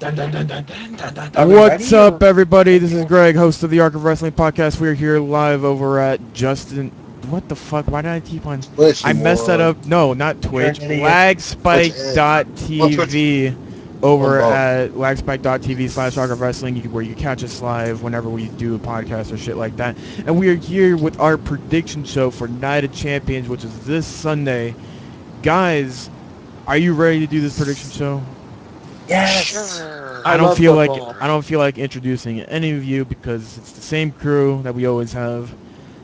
What's up, everybody? This is Greg, host of the Arc of Wrestling podcast. We're here live over at Justin. What the fuck? Why did I keep on? Twitch, I messed that up. No, not Twitch. Lagspike.tv. Over at lagspike.tv/Arc of Wrestling, where you catch us live whenever we do a podcast or shit like that. And we are here with our prediction show for Night of Champions, which is this Sunday. Guys, are you ready to do this prediction show? Yes. Sure. I don't feel like introducing any of you because it's the same crew that we always have.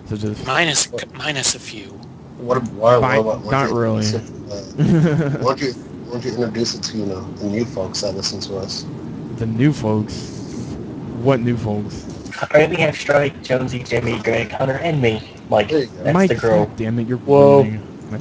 So just minus a few. Not really. Why don't you introduce it to the new folks that listen to us? The new folks. What new folks? Alright, we have Strike, Jonesy, Jimmy, Greg, Hunter, and me. Like, that's Mike, the girl. Damn it, you're ruining my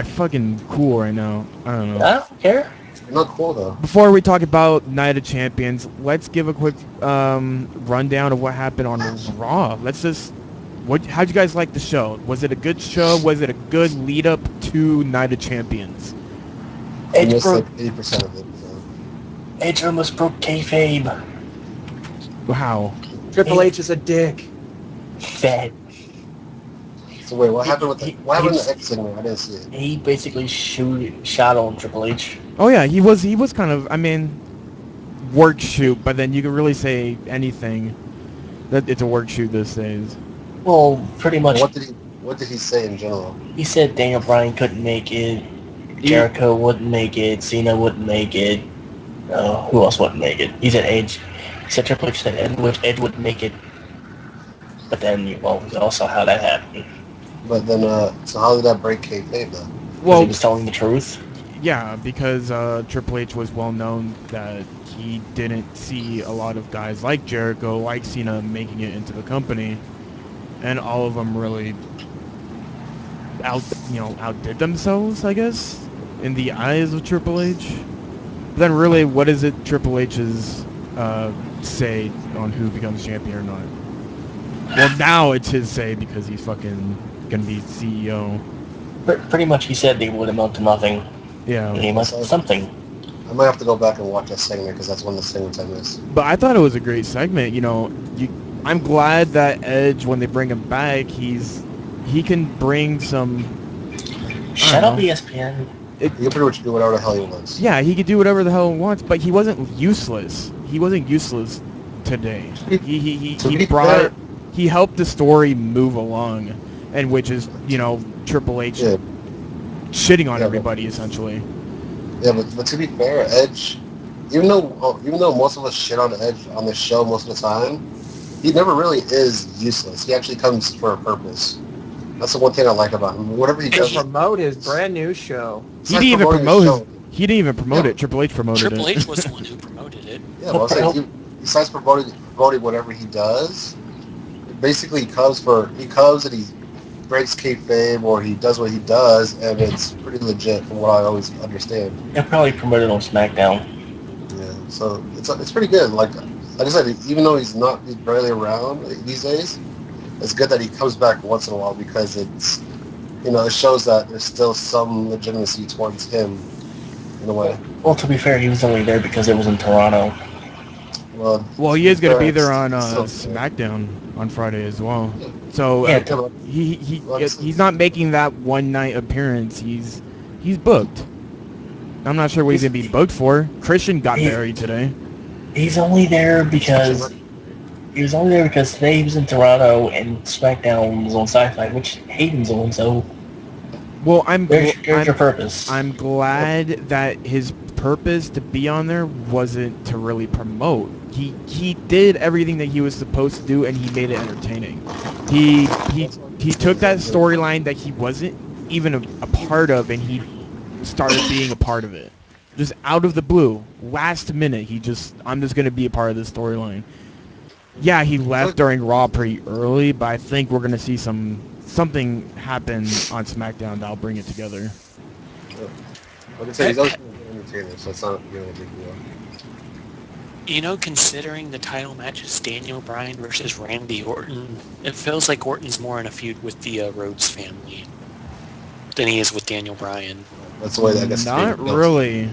fucking cool right now. I don't know. I don't care. You're not cool though. Before we talk about Night of Champions, let's give a quick rundown of what happened on Raw. How'd you guys like the show? Was it a good show? Was it a good lead up to Night of Champions? Edge broke 80% of it. So. Edge almost broke kayfabe. How? Triple H is a dick. Fed. So wait, what happened with the X segment? I didn't see it. He basically shot on Triple H. Oh yeah, he was kind of, work shoot, but then you can really say anything that it's a work shoot these days. Well, pretty much. What did he say in general? He said Daniel Bryan couldn't make it, Jericho wouldn't make it, Cena wouldn't make it, who else wouldn't make it? He said Edge. He said Triple H said Edge wouldn't make it. But then, we all saw how that happened. But then, so how did that break kayfabe though? Well, he was telling the truth. Yeah, because Triple H was well known that he didn't see a lot of guys like Jericho, like Cena, making it into the company, and all of them really outdid themselves, I guess, in the eyes of Triple H. But then, really, what is it Triple H's say on who becomes champion or not? Well, now it's his say because he's fucking gonna be CEO. Pretty much, he said they would amount to nothing. Yeah. He must have something. I might have to go back and watch that segment because that's one of the segments I missed. But I thought it was a great segment. I'm glad that Edge, when they bring him back, he can bring some. Shut up, ESPN. He can pretty much do whatever the hell he wants. Yeah, he could do whatever the hell he wants, but he wasn't useless. He wasn't useless today. He helped the story move along, and which is Triple H shitting on everybody essentially. Yeah, but to be fair, Edge, even though most of us shit on Edge on this show most of the time, he never really is useless. He actually comes for a purpose. That's the one thing I like about him. Whatever he does, promote his brand new show. He didn't even promote it. Triple H promoted it. Triple H was the one who promoted it. Yeah, well, besides promoting whatever he does, basically he comes and he breaks kayfabe or he does what he does, and it's pretty legit from what I always understand. They'll probably promote it on SmackDown. Yeah, so it's pretty good. Like I said, even though he's barely around these days, it's good that he comes back once in a while because it's it shows that there's still some legitimacy towards him in a way. Well, to be fair, he was only there because it was in Toronto. Well, he is going to be there on SmackDown on Friday as well. So he's not making that one night appearance. He's booked. I'm not sure what he's going to be booked for. Christian got married today. He's only there because today he was in Toronto and SmackDown was on Sci-Fi, which Hayden's on. So, well, there's your purpose. I'm glad that his purpose to be on there wasn't to really promote. He did everything that he was supposed to do, and he made it entertaining. He took that storyline that he wasn't even a part of, and he started being a part of it. Just out of the blue, last minute, I'm just going to be a part of this storyline. Yeah, he left during Raw pretty early, but I think we're going to see something happen on SmackDown that'll bring it together. Like I said, he's always entertaining, so it's not really a big deal. Considering the title match is Daniel Bryan versus Randy Orton, it feels like Orton's more in a feud with the Rhodes family than he is with Daniel Bryan. That's the way that gets. Not really.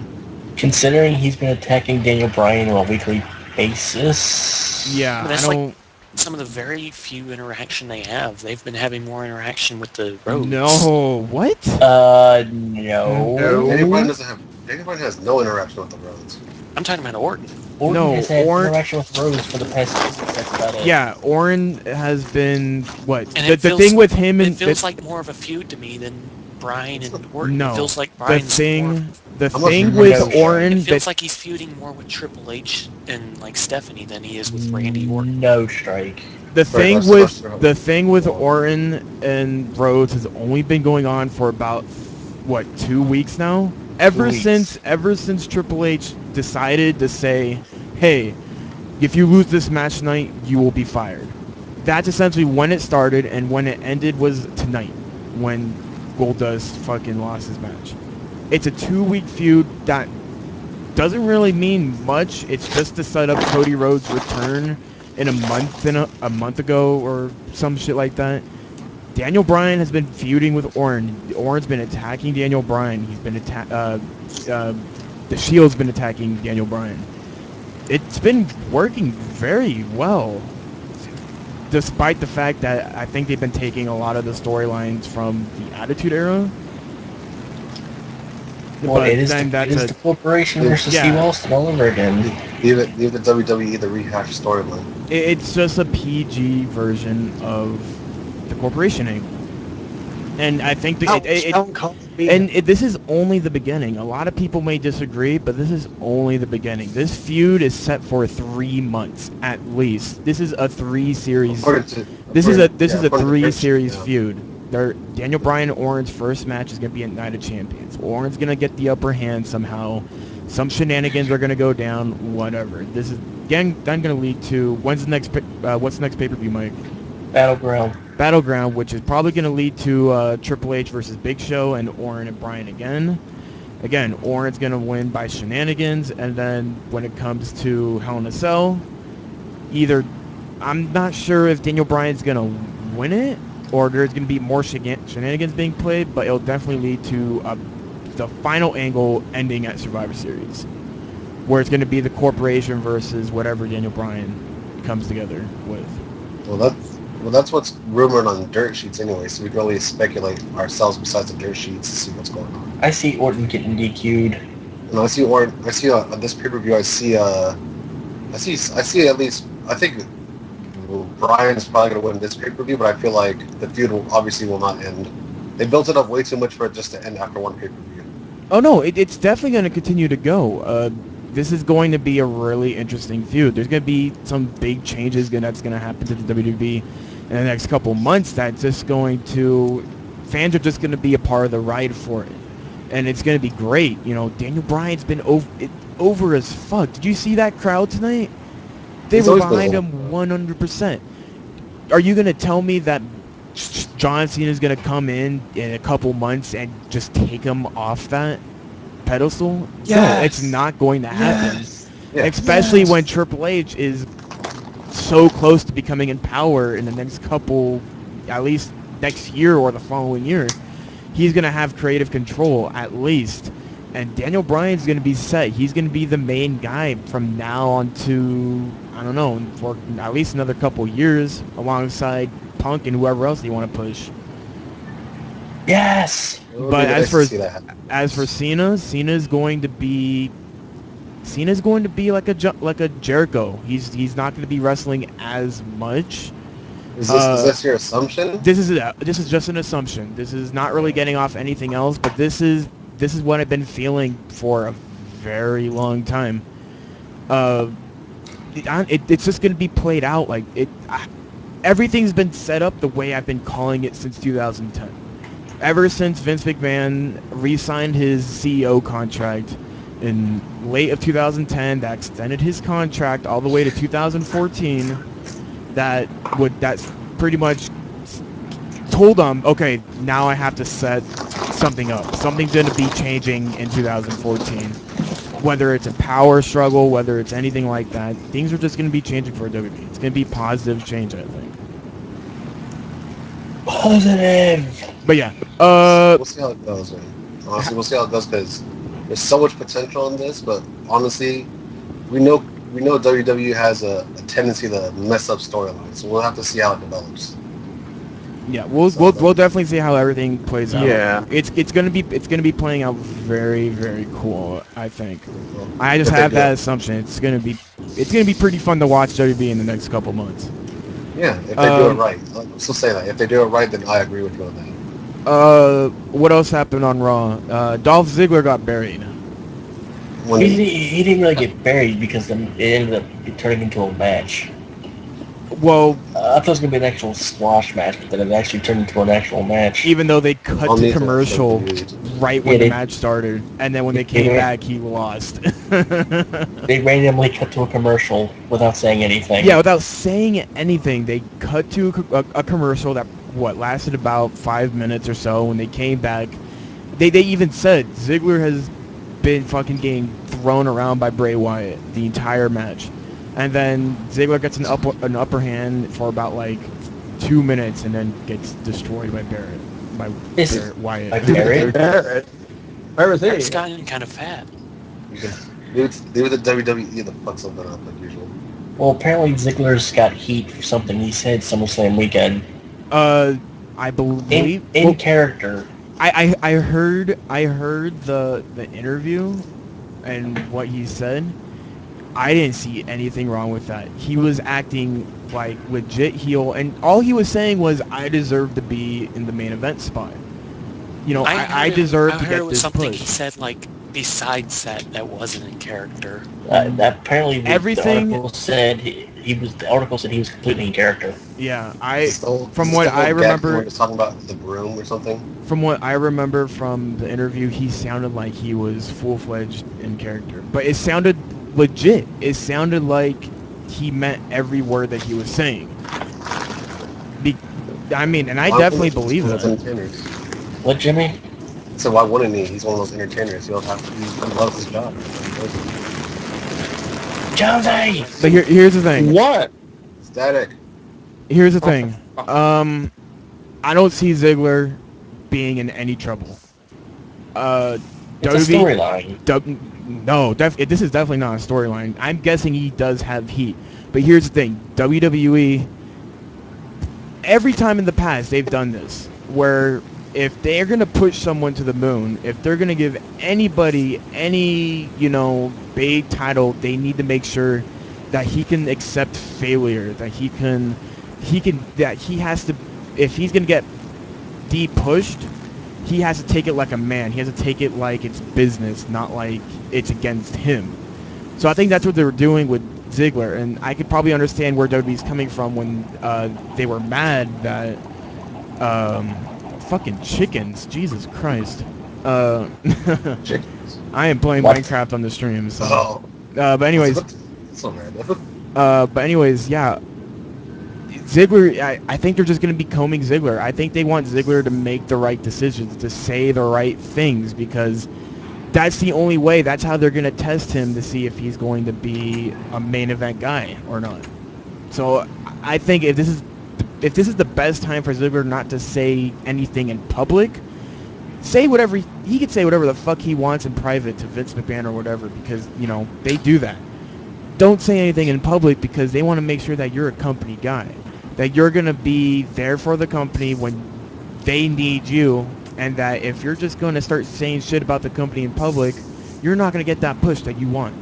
Considering he's been attacking Daniel Bryan on a weekly basis. Yeah, But I that's don't. some of the very few interaction they have. They've been having more interaction with the Rhodes. No, what? No. Daniel Bryan has no interaction with the Rhodes. I'm talking about Orton. Orton No, has had Orton- interaction with Rhodes for the past 2 weeks. That's about it. Yeah, Orton has been what? And The it feels, thing with him and it feels like more of a feud to me than Bryan and Orton. no, It feels like the Bryan's more. thing more with no, Orton It feels that like he's feuding more with Triple H and like Stephanie than he is with Randy Orton. No strike. the Sorry, thing Russ, with Russ, Russ. the thing with Orton and Rhodes has only been going on for about what 2 weeks now. Ever 2 weeks. since Triple H decided to say, "Hey, if you lose this match tonight, you will be fired." That's essentially when it started, and when it ended was tonight, when Goldust fucking lost his match. It's a 2-week feud that doesn't really mean much. It's just to set up Cody Rhodes' return in a month ago or some shit like that. Daniel Bryan has been feuding with Orton. Orton's been attacking Daniel Bryan. He's been the Shield's been attacking Daniel Bryan. It's been working very well, despite the fact that I think they've been taking a lot of the storylines from the Attitude Era. Well, But it is then that's the corporation versus yeah. Steve Austin all over again. Leave the WWE the rehash storyline. It's just a PG version of the corporation angle. And I think this is only the beginning. A lot of people may disagree, but this is only the beginning. This feud is set for 3 months at least. This is a 3-series. This is a 3-series feud. Daniel Bryan and Orton's first match is going to be at Night of Champions. Orton's going to get the upper hand somehow. Some shenanigans are going to go down. Whatever. This is again then going to lead to what's the next pay-per-view, Mike? Battleground, which is probably going to lead to Triple H versus Big Show and Orton and Bryan again. Again, Orton's going to win by shenanigans, and then when it comes to Hell in a Cell, I'm not sure if Daniel Bryan's going to win it, or there's going to be more shenanigans being played, but it'll definitely lead to the final angle ending at Survivor Series, where it's going to be the corporation versus whatever Daniel Bryan comes together with. Well, that's what's rumored on dirt sheets anyway, so we can only speculate ourselves besides the dirt sheets to see what's going on. I see Orton getting DQ'd. And I see Orton. I see on this pay-per-view. I see at least. I think Bryan is probably going to win this pay-per-view, but I feel like the feud obviously will not end. They built it up way too much for it just to end after one pay-per-view. Oh no, it's definitely going to continue to go. This is going to be a really interesting feud. There's going to be some big changes that's going to happen to the WWE in the next couple months. That's just going to, fans are just going to be a part of the ride for it, and it's going to be great. You know, Daniel Bryan's been over as fuck. Did you see that crowd tonight? They were behind him 100%. Are you going to tell me that John Cena is going to come in a couple months and just take him off that pedestal? Yes. No, it's not going to happen. Yes. Yeah. Especially when Triple H is so close to becoming in power in the next couple, at least next year or the following year. He's going to have creative control at least. And Daniel Bryan's going to be set. He's going to be the main guy from now on to, I don't know, for at least another couple years alongside Punk and whoever else they want to push. Yes. But as for Cena, Cena's going to be like a Jericho. He's not going to be wrestling as much. Is this your assumption? This is just an assumption. This is not really getting off anything else, but this is what I've been feeling for a very long time. It's just going to be played out like it. Everything's been set up the way I've been calling it since 2010. Ever since Vince McMahon re-signed his CEO contract in late of 2010, that extended his contract all the way to 2014. That's pretty much told them, okay, now I have to set something up. Something's going to be changing in 2014. Whether it's a power struggle, whether it's anything like that, things are just going to be changing for WWE. It's going to be positive change, I think. Positive. But yeah, we'll see how it goes. Man. Honestly, we'll see how it goes because there's so much potential in this, but honestly, we know WWE has a tendency to mess up storylines, so we'll have to see how it develops. Yeah, we'll definitely see how everything plays out. Yeah. It's gonna be playing out very, very cool. I think. I just If they have do that it. assumption. It's gonna be pretty fun to watch WWE in the next couple months. Yeah, if they do it right. I'm still saying that. If they do it right, then I agree with you on that. What else happened on Raw? Dolph Ziggler got buried. When He didn't really get buried because then it ended up turning into a match. Well, I thought it was going to be an actual squash match, but then it actually turned into an actual match. even though they cut to I'll need commercial right when Yeah, the they- match started, and then when they came back, he lost. They randomly cut to a commercial without saying anything. Yeah, without saying anything, they cut to a commercial that lasted about 5 minutes or so. When they came back, they even said Ziggler has been fucking getting thrown around by Bray Wyatt the entire match, and then Ziggler gets an upper hand for about like 2 minutes, and then gets destroyed by Wyatt. By Barrett? Barrett. Where was he? It's gotten kind of fat. They were the WWE to fuck something up like usual. Well, apparently Ziggler's got heat for something he said SummerSlam weekend. I believe In character. I heard the interview and what he said. I didn't see anything wrong with that. He was acting like legit heel, and all he was saying was, "I deserve to be in the main event spot. You know, I deserve to heard get it was this something push." he said like besides that wasn't in character. Apparently the Everything- article said he was completely in character. Yeah, From what I remember, was talking about the broom or something. from what I remember from the interview, he sounded like he was full-fledged in character, but it sounded legit. It sounded like he meant every word that he was saying. I mean, and I definitely believe Those that. entertainers. What, Jimmy? So why wouldn't he? He's one of those entertainers. He loves his job. Jonesy! But here's the thing. What? Static. Here's the thing. I don't see Ziggler being in any trouble. It's a WWE storyline. No, this is definitely not a storyline. I'm guessing he does have heat. But here's the thing. WWE, every time in the past, they've done this. Where if they're going to push someone to the moon, if they're going to give anybody any, big title, they need to make sure that he can accept failure, that he has to, if he's going to get de-pushed, he has to take it like a man. He has to take it like it's business, not like it's against him. So I think that's what they were doing with Ziggler, and I could probably understand where WWE's coming from when they were mad that fucking chickens, Jesus Christ. Chickens. I am playing What? Minecraft on the stream, so. Oh. But anyways, So random. Yeah. Ziggler, I think they're just going to be combing Ziggler. I think they want Ziggler to make the right decisions, to say the right things, because that's the only way. That's how they're going to test him to see if he's going to be a main event guy or not. So I think if this is the best time for Ziggler not to say anything in public, say whatever he could say whatever the fuck he wants in private to Vince McMahon or whatever, because they do that. Don't say anything in public because they want to make sure that you're a company guy, that you're going to be there for the company when they need you, and that if you're just going to start saying shit about the company in public, you're not going to get that push that you want.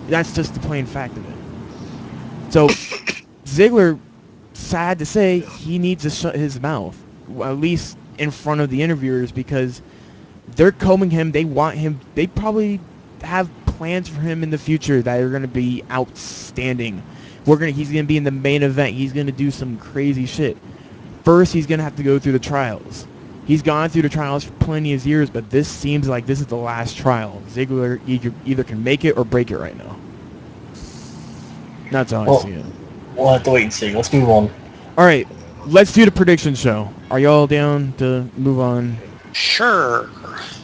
That's just the plain fact of it. So Ziggler, sad to say, he needs to shut his mouth, at least in front of the interviewers, because they're combing him. They want him. They probably have plans for him in the future that are going to be outstanding. He's going to be in the main event. He's going to do some crazy shit. First, he's going to have to go through the trials. He's gone through the trials for plenty of years, but this seems like this is the last trial. Ziggler either can make it or break it right now. That's how I see it. We'll have to wait and see. Let's move on. All right, let's do the prediction show. Are y'all down to move on? Sure.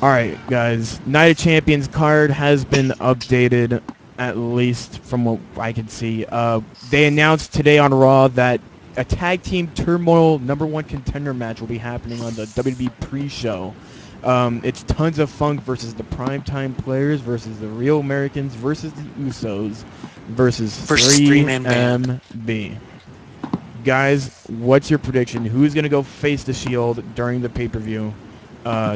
All right, guys. Night of Champions card has been updated, at least from what I can see. They announced today on Raw that a tag team turmoil #1 contender match will be happening on the WWE pre-show. It's Tons of Funk versus the Primetime Players versus the Real Americans versus the Usos versus Three-man band. 3MB. Guys, what's your prediction? Who's gonna go face the Shield during the pay-per-view? Yeah.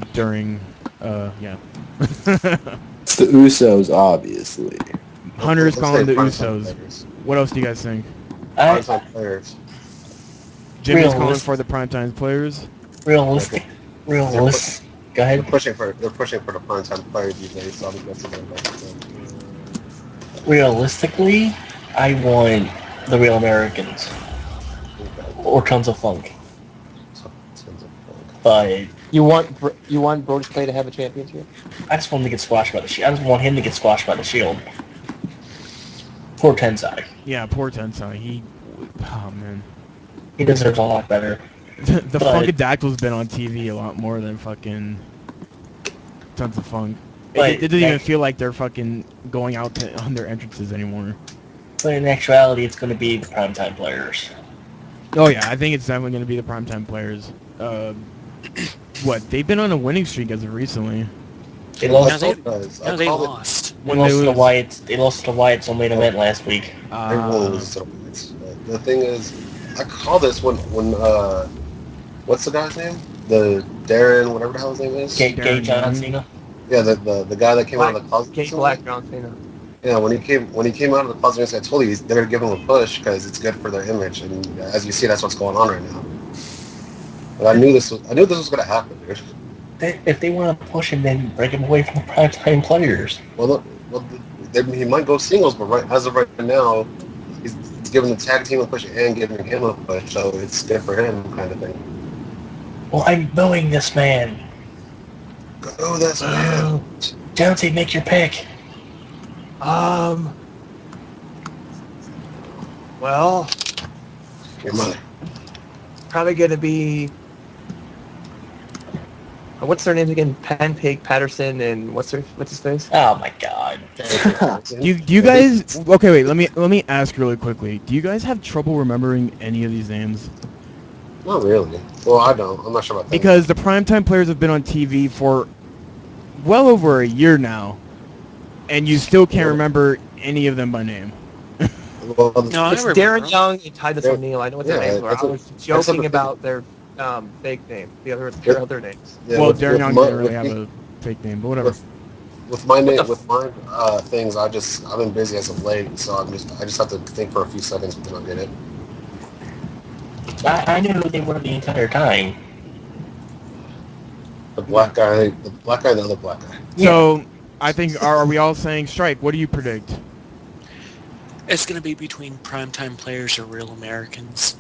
It's the Usos, obviously. Hunter's Let's calling say the primetime Usos. players. What else do you guys think? Primetime players. Jimmy's calling Realist- for the Primetime Players. Realistic. Go They're ahead. pushing for the primetime players these days, so I'm guessing they're like Realistically, I want the Real Americans or Tons of Funk, but You want Brodus Clay to have a championship? I just want him to get squashed by the Shield. I just want him to get squashed by the Shield. Poor Tensai. Yeah, poor Tensai. Oh man. He deserves a lot better. The But- Funkadactyl's been on TV a lot more than fucking Tons of Funk. But It doesn't even that- feel like they're fucking going out on their entrances anymore. But in actuality, it's going to be the Primetime Players. Oh yeah, I think it's definitely going to be the Primetime Players. They've been on a winning streak as of recently. They lost. No, I they called it- lost. They When lost they to the lose- Wyatts. They lost to the Wyatts on main event last week. They will lose to the Wyatts. The thing is, I call this when what's the guy's name? The Darren, whatever the hell his name is. Gay Darren John Young. Cena. Yeah, the guy that came out of the closet. Kate Black, John Cena. Yeah, when he came out of the closet, I told you they're giving him a push because it's good for their image, and as you see, that's what's going on right now. But I knew this was going to happen, dude. If they want to push him, then break him away from the Primetime Players. He might go singles, but as of right now, he's giving the tag team a push and giving him a push, so it's good for him, kind of thing. Well, I'm booing this man. Go this man. Jonesy, make your pick. Well, Your money. probably gonna be. What's their names again? Pig Patterson and what's his face? Oh my God. Do you guys? Okay, wait. Let me ask really quickly. Do you guys have trouble remembering any of these names? Not really. Well, I don't. I'm not sure about that. Because the Primetime Players have been on TV for well over a year now, and you still can't remember any of them by name. Well, No, I It's remember. Darren Young and Titus Yeah. O'Neil. I know what their Yeah, names were. that's I a- was that's joking a- about their fake name. Their other names. yeah, Well, with- Darren with Young my- didn't really with have me- a fake name, but whatever. With my name, the with my things, I've been busy as of late, so I just have to think for a few seconds and I'll get it. I knew who they were the entire time. The black guy, and the other black guy. So, I think are we all saying strike? What do you predict? It's going to be between Primetime Players or Real Americans.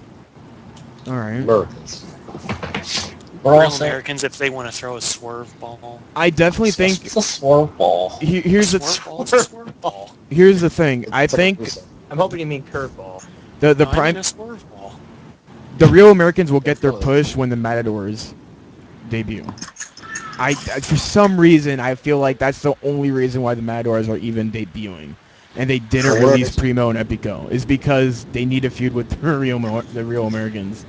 All right. Americans. We're all Real saying Americans if they want to throw a swerve ball. I definitely think it's a swerve ball. here's the Swerve ball? It's a swerve ball. here's the thing. I It's like a think Russo. I'm hoping you mean curveball. the No, I prime mean a swerve ball. the Real Americans will get their push when the Matadors debut. I for some reason I feel like that's the only reason why the Matadors are even debuting, and they didn't So what are release they- Primo and Epico is because they need a feud with the Real Americans.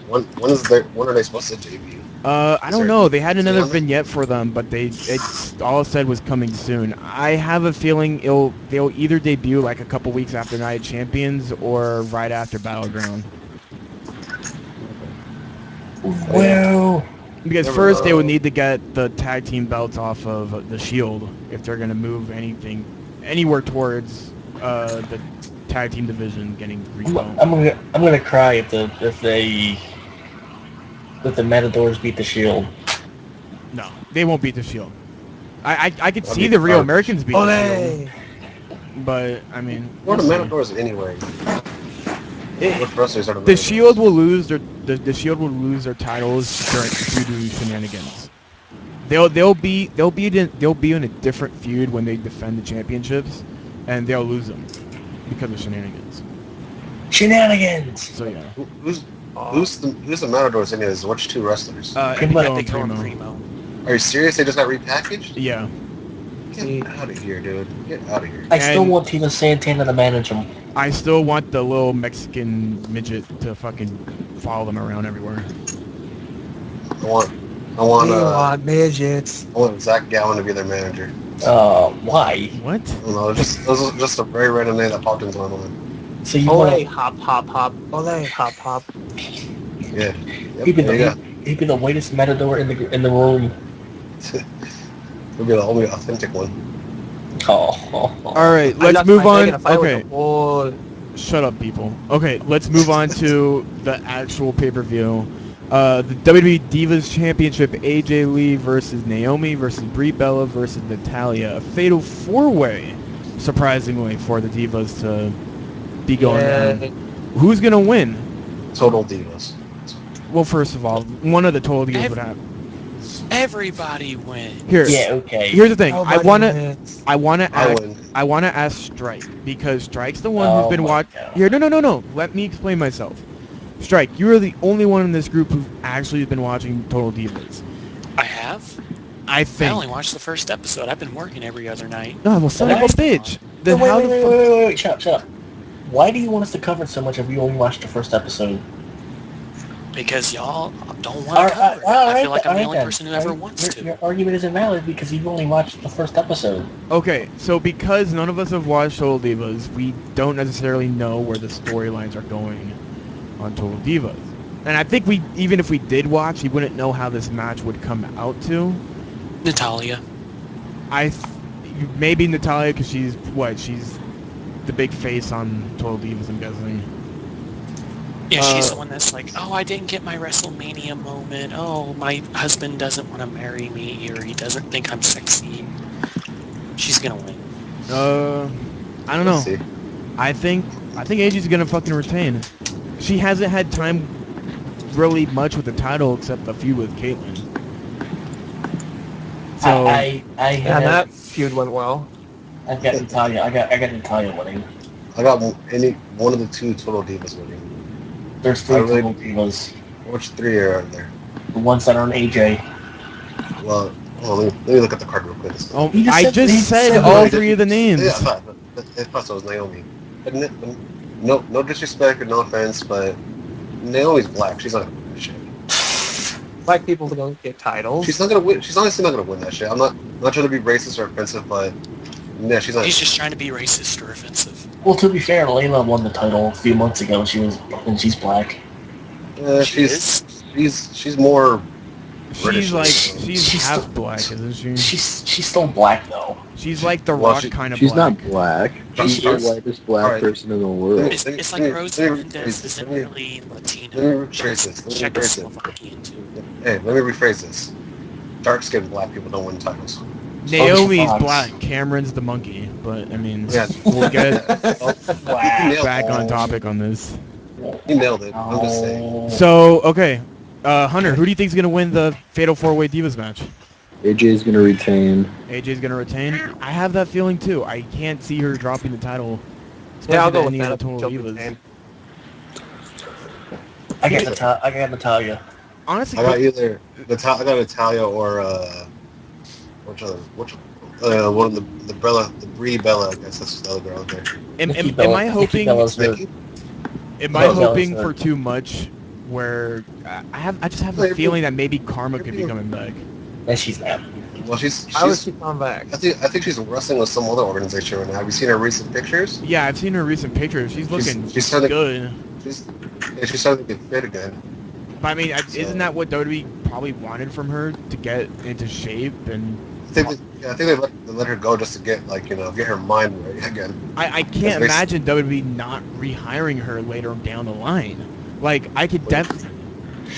When are they supposed to debut? I don't know. They had another on it? vignette for them, but all it said was coming soon. I have a feeling they'll either debut like a couple weeks after Night of Champions or right after Battleground. Well, Because Never first they would know. need to get the tag team belts off of the Shield if they're going to move anywhere towards the tag team division getting rebuilt. I'm gonna cry if the Matadors beat the Shield. No, they won't beat the Shield. I could That'd see be the Real garbage. Americans beat the Ole! Shield, but I mean, What are we'll the see. Matadors anyway? What wrestlers are the The Matadors? Shield will lose their titles due to shenanigans. They'll be in a different feud when they defend the championships, and they'll lose them because of shenanigans. Shenanigans. So yeah. Who's the Matadors anyways? Which two wrestlers? Primo Epico and Epico and Primo. Primo. Are you serious? They just got repackaged? Yeah. Get out of here, dude. Get out of here. I still And- want Tina Santana to manage them. I still want the little Mexican midget to fucking follow them around everywhere. I want I want We want midgets. Zach Gallen to be their manager. Why? What? I don't know, it was just a very random name that popped into my mind. So you Ole, want hop, hop, hop. Ole, hop, hop. Yeah. Yep, he'd be there you go. he'd be the whitest matador in the room. He'll be the only authentic one. Oh. All right, I let's left move my leg on. in a fight with Okay, a bull. shut up, people. Okay, let's move on to the actual pay-per-view. The WWE Divas Championship: AJ Lee versus Naomi versus Brie Bella versus Natalia. A fatal four-way, surprisingly, for the Divas to be going Yeah. down. Who's gonna win? Total divas. Well, first of all, one of the total Divas would have. Everybody wins. Here, Yeah, okay. here's the thing. Nobody wins. I wanna I ask. win. I want to ask Strike, because Strike's the one who's Oh been my watching. God. Here, no. Let me explain myself. Strike, you are the only one in this group who actually been watching Total Divas. I have. I I think. only watched the first episode. I've been working every other night. No, well, son of a Wait, bitch. Then wait, how wait, the wait, fuck? wait, shut up. Why do you want us to cover it so much if you only watched the first episode? Because y'all don't want to cover it. I feel like I'm the only person who ever wants to. Your argument isn't valid because you've only watched the first episode. Okay, so because none of us have watched Total Divas, we don't necessarily know where the storylines are going on Total Divas. And I think even if we did watch, we wouldn't know how this match would come out to. Natalia. Maybe Natalia, because she's the big face on Total Divas, I'm guessing. Yeah, she's the one that's like, oh, I didn't get my WrestleMania moment. Oh, my husband doesn't want to marry me, or he doesn't think I'm sexy. She's gonna win. I don't know. Let's see. I think AJ's gonna fucking retain. She hasn't had time really much with the title except a few with Caitlyn. So I And that feud went well. I've got Natalia. I got Natalia winning. I got one of the two Total Divas winning. There's three Total Divas. Which three are there? The ones that are on AJ. Well, let me look at the card real quick. He just I said- just he said said- all three of the names. Yeah, I thought it was Naomi. But no disrespect or no offense, but Naomi's black. She's not gonna win that shit. Black people don't get titles. She's not gonna win. She's honestly not gonna win that shit. I'm not trying to be racist or offensive, but yeah, she's not. He's just trying to be racist or offensive. Well, to be fair, Layla won the title a few months ago. She's black. She's more British. She's like than- she's half black, isn't she? She's still black though. She's like the Well, Rock kind of She's black. not black. She's the Alright. whitest black Alright. person in the world. It's like Rose Mendes isn't really Latino. Let me rephrase this. Czechoslovakian too. Hey, let me rephrase this. Dark-skinned black people don't win titles. Naomi's Fox. black. Cameron's the monkey. But I mean, Yeah. we'll get Wow. back on topic on this. You nailed it. I'm just saying. Oh. So okay, Hunter, who do you think's gonna win the Fatal 4-Way Divas match? AJ's gonna retain. AJ's gonna retain. I have that feeling too. I can't see her dropping the title. Yeah, I'll especially go to with any that. of the Total She'll Divas. retain. I got Natalia. Honestly, I got either I got Natalia or which one of the Brie Bella. I guess that's the other girl out there. am Nikki I Bella- Nikki hoping? Bella's her- Nikki? Am I No, hoping Bella's for her. too much? Where I just have a feeling that maybe Karma could be coming back. And she's not. Well, she's I would keep on back. I think she's wrestling with some other organization right now. Have you seen her recent pictures? Yeah, I've seen her recent pictures. She's looking she's starting to- good. She's starting to get fit again. But I mean, So- isn't that what WWE probably wanted from her to get into shape? And I think they let her go just to get get her mind right again. I can't That's imagine WWE not rehiring her later down the line. Like I could definitely.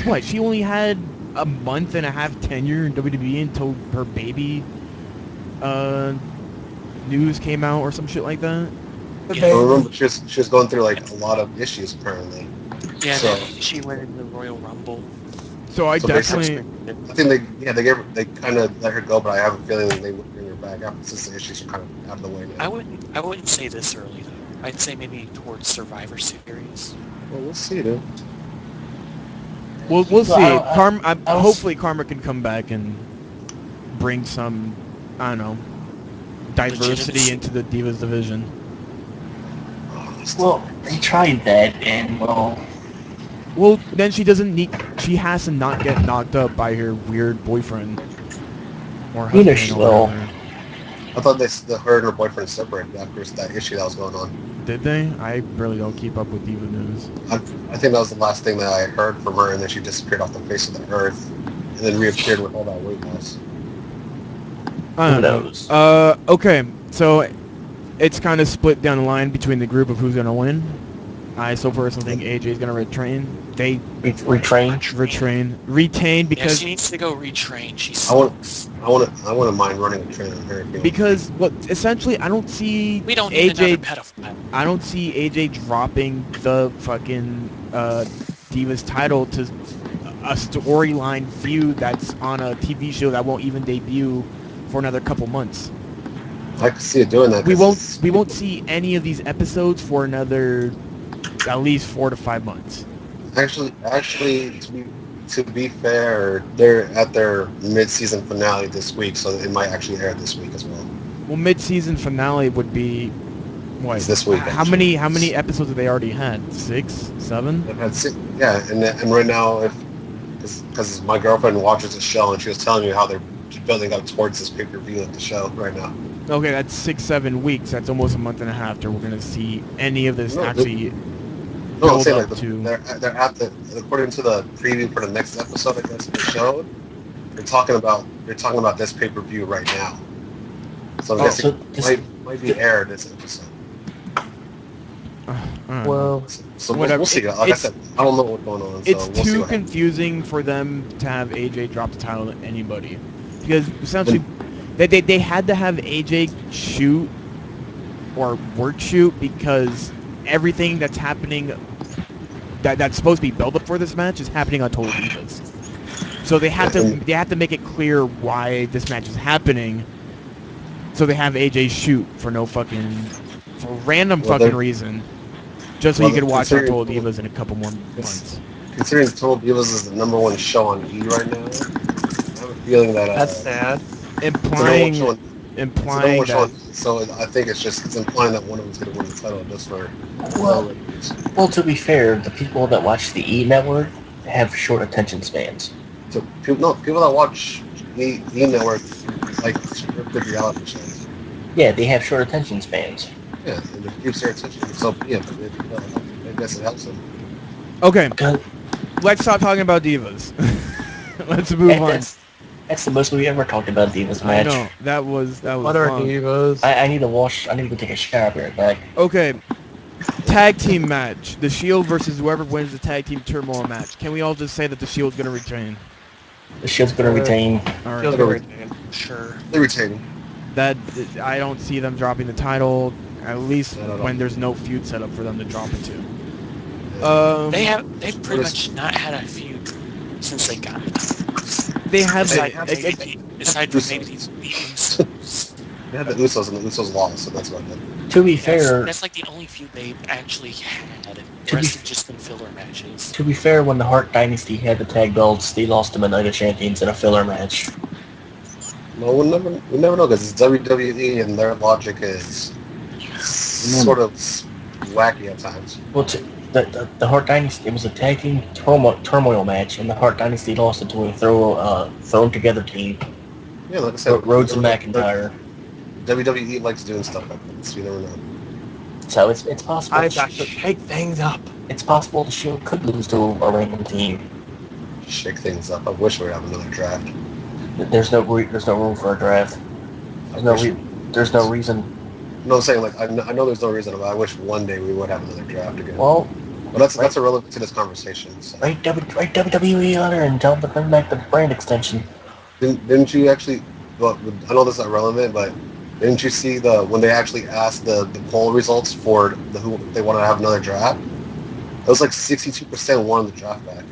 What? She only had a month and a half tenure in WWE until her baby news came out or some shit like that. The Yeah. I baby. remember she was going through a lot of issues apparently. Yeah, So- she went in the Royal Rumble. So I So definitely. I think they kind of let her go, but I have a feeling that they would bring her back after since the issues are kind of out of the way now. I wouldn't say this early though. I'd say maybe towards Survivor Series. Well, we'll see, dude. We'll see. I was- Hopefully Karma can come back and bring some, I don't know, diversity Legitimacy. into the Divas division. Well, they tried that, and well, Well, then she doesn't need. She has to not get knocked up by her weird boyfriend or You know husband she or will. whatever. I thought her and her boyfriend separated after that issue that was going on. Did they? I really don't keep up with Diva news. I think that was the last thing that I heard from her, and then she disappeared off the face of the earth, and then reappeared with all that weight loss. I don't Who know. knows? Okay, so it's kind of split down the line between the group of who's gonna win. I so personally think AJ's gonna retrain. They retain Yeah, because she needs to go retrain. She I want- sucks. I wouldn't mind running a train on her. because what essentially I don't see We don't need AJ. another pedophile. I don't see AJ dropping the fucking Divas title to a storyline feud that's on a TV show that won't even debut for another couple months. I could see it doing that. We 'cause won't see any of these episodes for another at least 4 to 5 months. Actually, to be fair, they're at their mid-season finale this week, so it might actually air this week as well. Well, mid-season finale would be what? It's this week, How actually. many episodes have they already had? 6, 7? They've had six, yeah, and right now, because my girlfriend watches the show and she was telling me how they're building up towards this pay-per-view of the show right now. Okay, that's 6, 7 weeks. That's almost a month and a half till we're gonna see any of this No, actually. No, I'm build saying up like to- they're at the according to the preview for the next episode, I guess, of the show. They're talking about this pay-per-view right now. So I guess so it this- might be aired this episode. I don't know. Well, So Whatever. we'll see. Like I It's- said, I don't know what's going on. it's so we'll see too what happens. confusing for them to have AJ drop the title to anybody, because essentially they had to have AJ shoot or work shoot because everything that's happening that's supposed to be built up for this match is happening on Total Divas. So they have to make it clear why this match is happening. So they have AJ shoot for random Well, fucking they're- reason, just so well, you could watch our Total considering- Divas in a couple more months. Considering Total Divas is the #1 show on E right now, I have a feeling that that's sad. it's the #1 show on- Implying it's the #1 show that on- so I think it's implying that one of them's going to win the title just for. Well, to be fair, the people that watch the E network have short attention spans. So people that watch E Network like scripted reality shows. Yeah, they have short attention spans. Yeah, and it keeps their attention. So yeah, I guess it helps them. okay. Because Let's stop talking about divas. Let's move on. that's the most we ever talked about Divas I match. know that was What are fun. divas? I need to wash. I need to go take a shower. Be right back. Okay, tag team match: The Shield versus whoever wins the tag team turmoil match. Can we all just say that the Shield's gonna retain? The Shield's going to retain. All Feels right. very- Sure. They're retaining. That I don't see them dropping the title, at least Not at all. when there's no feud set up for them to drop it to. They've pretty much not had a feud since they got the title. They have Aside like, from maybe these Usos. They had the Usos and the Usos lost, so that's what I did. To be fair, That's like the only feud they've actually had. The To rest be- have just been filler matches. to be fair, when the Hart Dynasty had the tag belts, they lost to the Night of Champions in a filler match. No, we never know because it's WWE and their logic is sort of wacky at times. Well, the Hart Dynasty, it was a tag team turmoil match, and the Hart Dynasty lost it to a thrown together team. Yeah, like I said, Rhodes and McIntyre. WWE likes doing stuff like that, so you never know. So it's possible. I got to shake things up. It's possible the Shield could lose to a random team. Shake things up. I wish we would have another draft. There's no room for a draft. There's no reason. No, I'm saying like I know there's no reason, but I wish one day we would have another draft again. Well, but that's irrelevant to this conversation. So. write WWE on her and tell them to bring back the brand extension. Didn't you actually? Well, I know this is not relevant, but didn't you see when they actually asked the poll results for who they wanted to have another draft? It was like 62% wanted the draft back.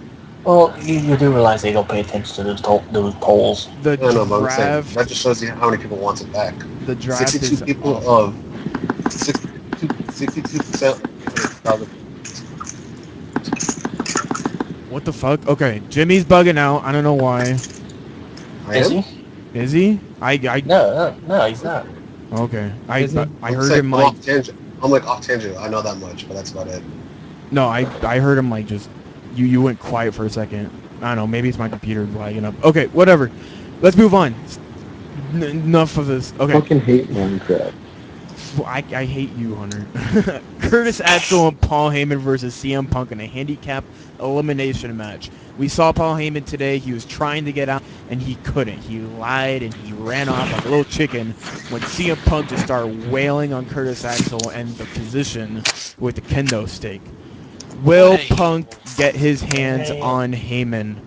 Well, you do realize they don't pay attention to those polls. the I don't know, but I'm saying draft. that just shows you how many people want it back. The draft 62 is people awful. of 62%. What the fuck? Okay, Jimmy's bugging out. I don't know why. I Is am? he? Is he? I No, he's not. okay. I Is he? I I'm heard saying him I'm like off tangent. I'm like off tangent. I know that much, but that's about it. no. I heard him like just You went quiet for a second. I don't know. Maybe it's my computer lagging up. Okay, whatever. Let's move on. Enough of this. Okay. Fucking hate Minecraft. I hate you, Hunter. Curtis Axel and Paul Heyman versus CM Punk in a handicap elimination match. We saw Paul Heyman today. He was trying to get out, and he couldn't. He lied, and he ran off like a little chicken when CM Punk just started wailing on Curtis Axel and the physician with the kendo stick. Will Punk get his hands on Heyman?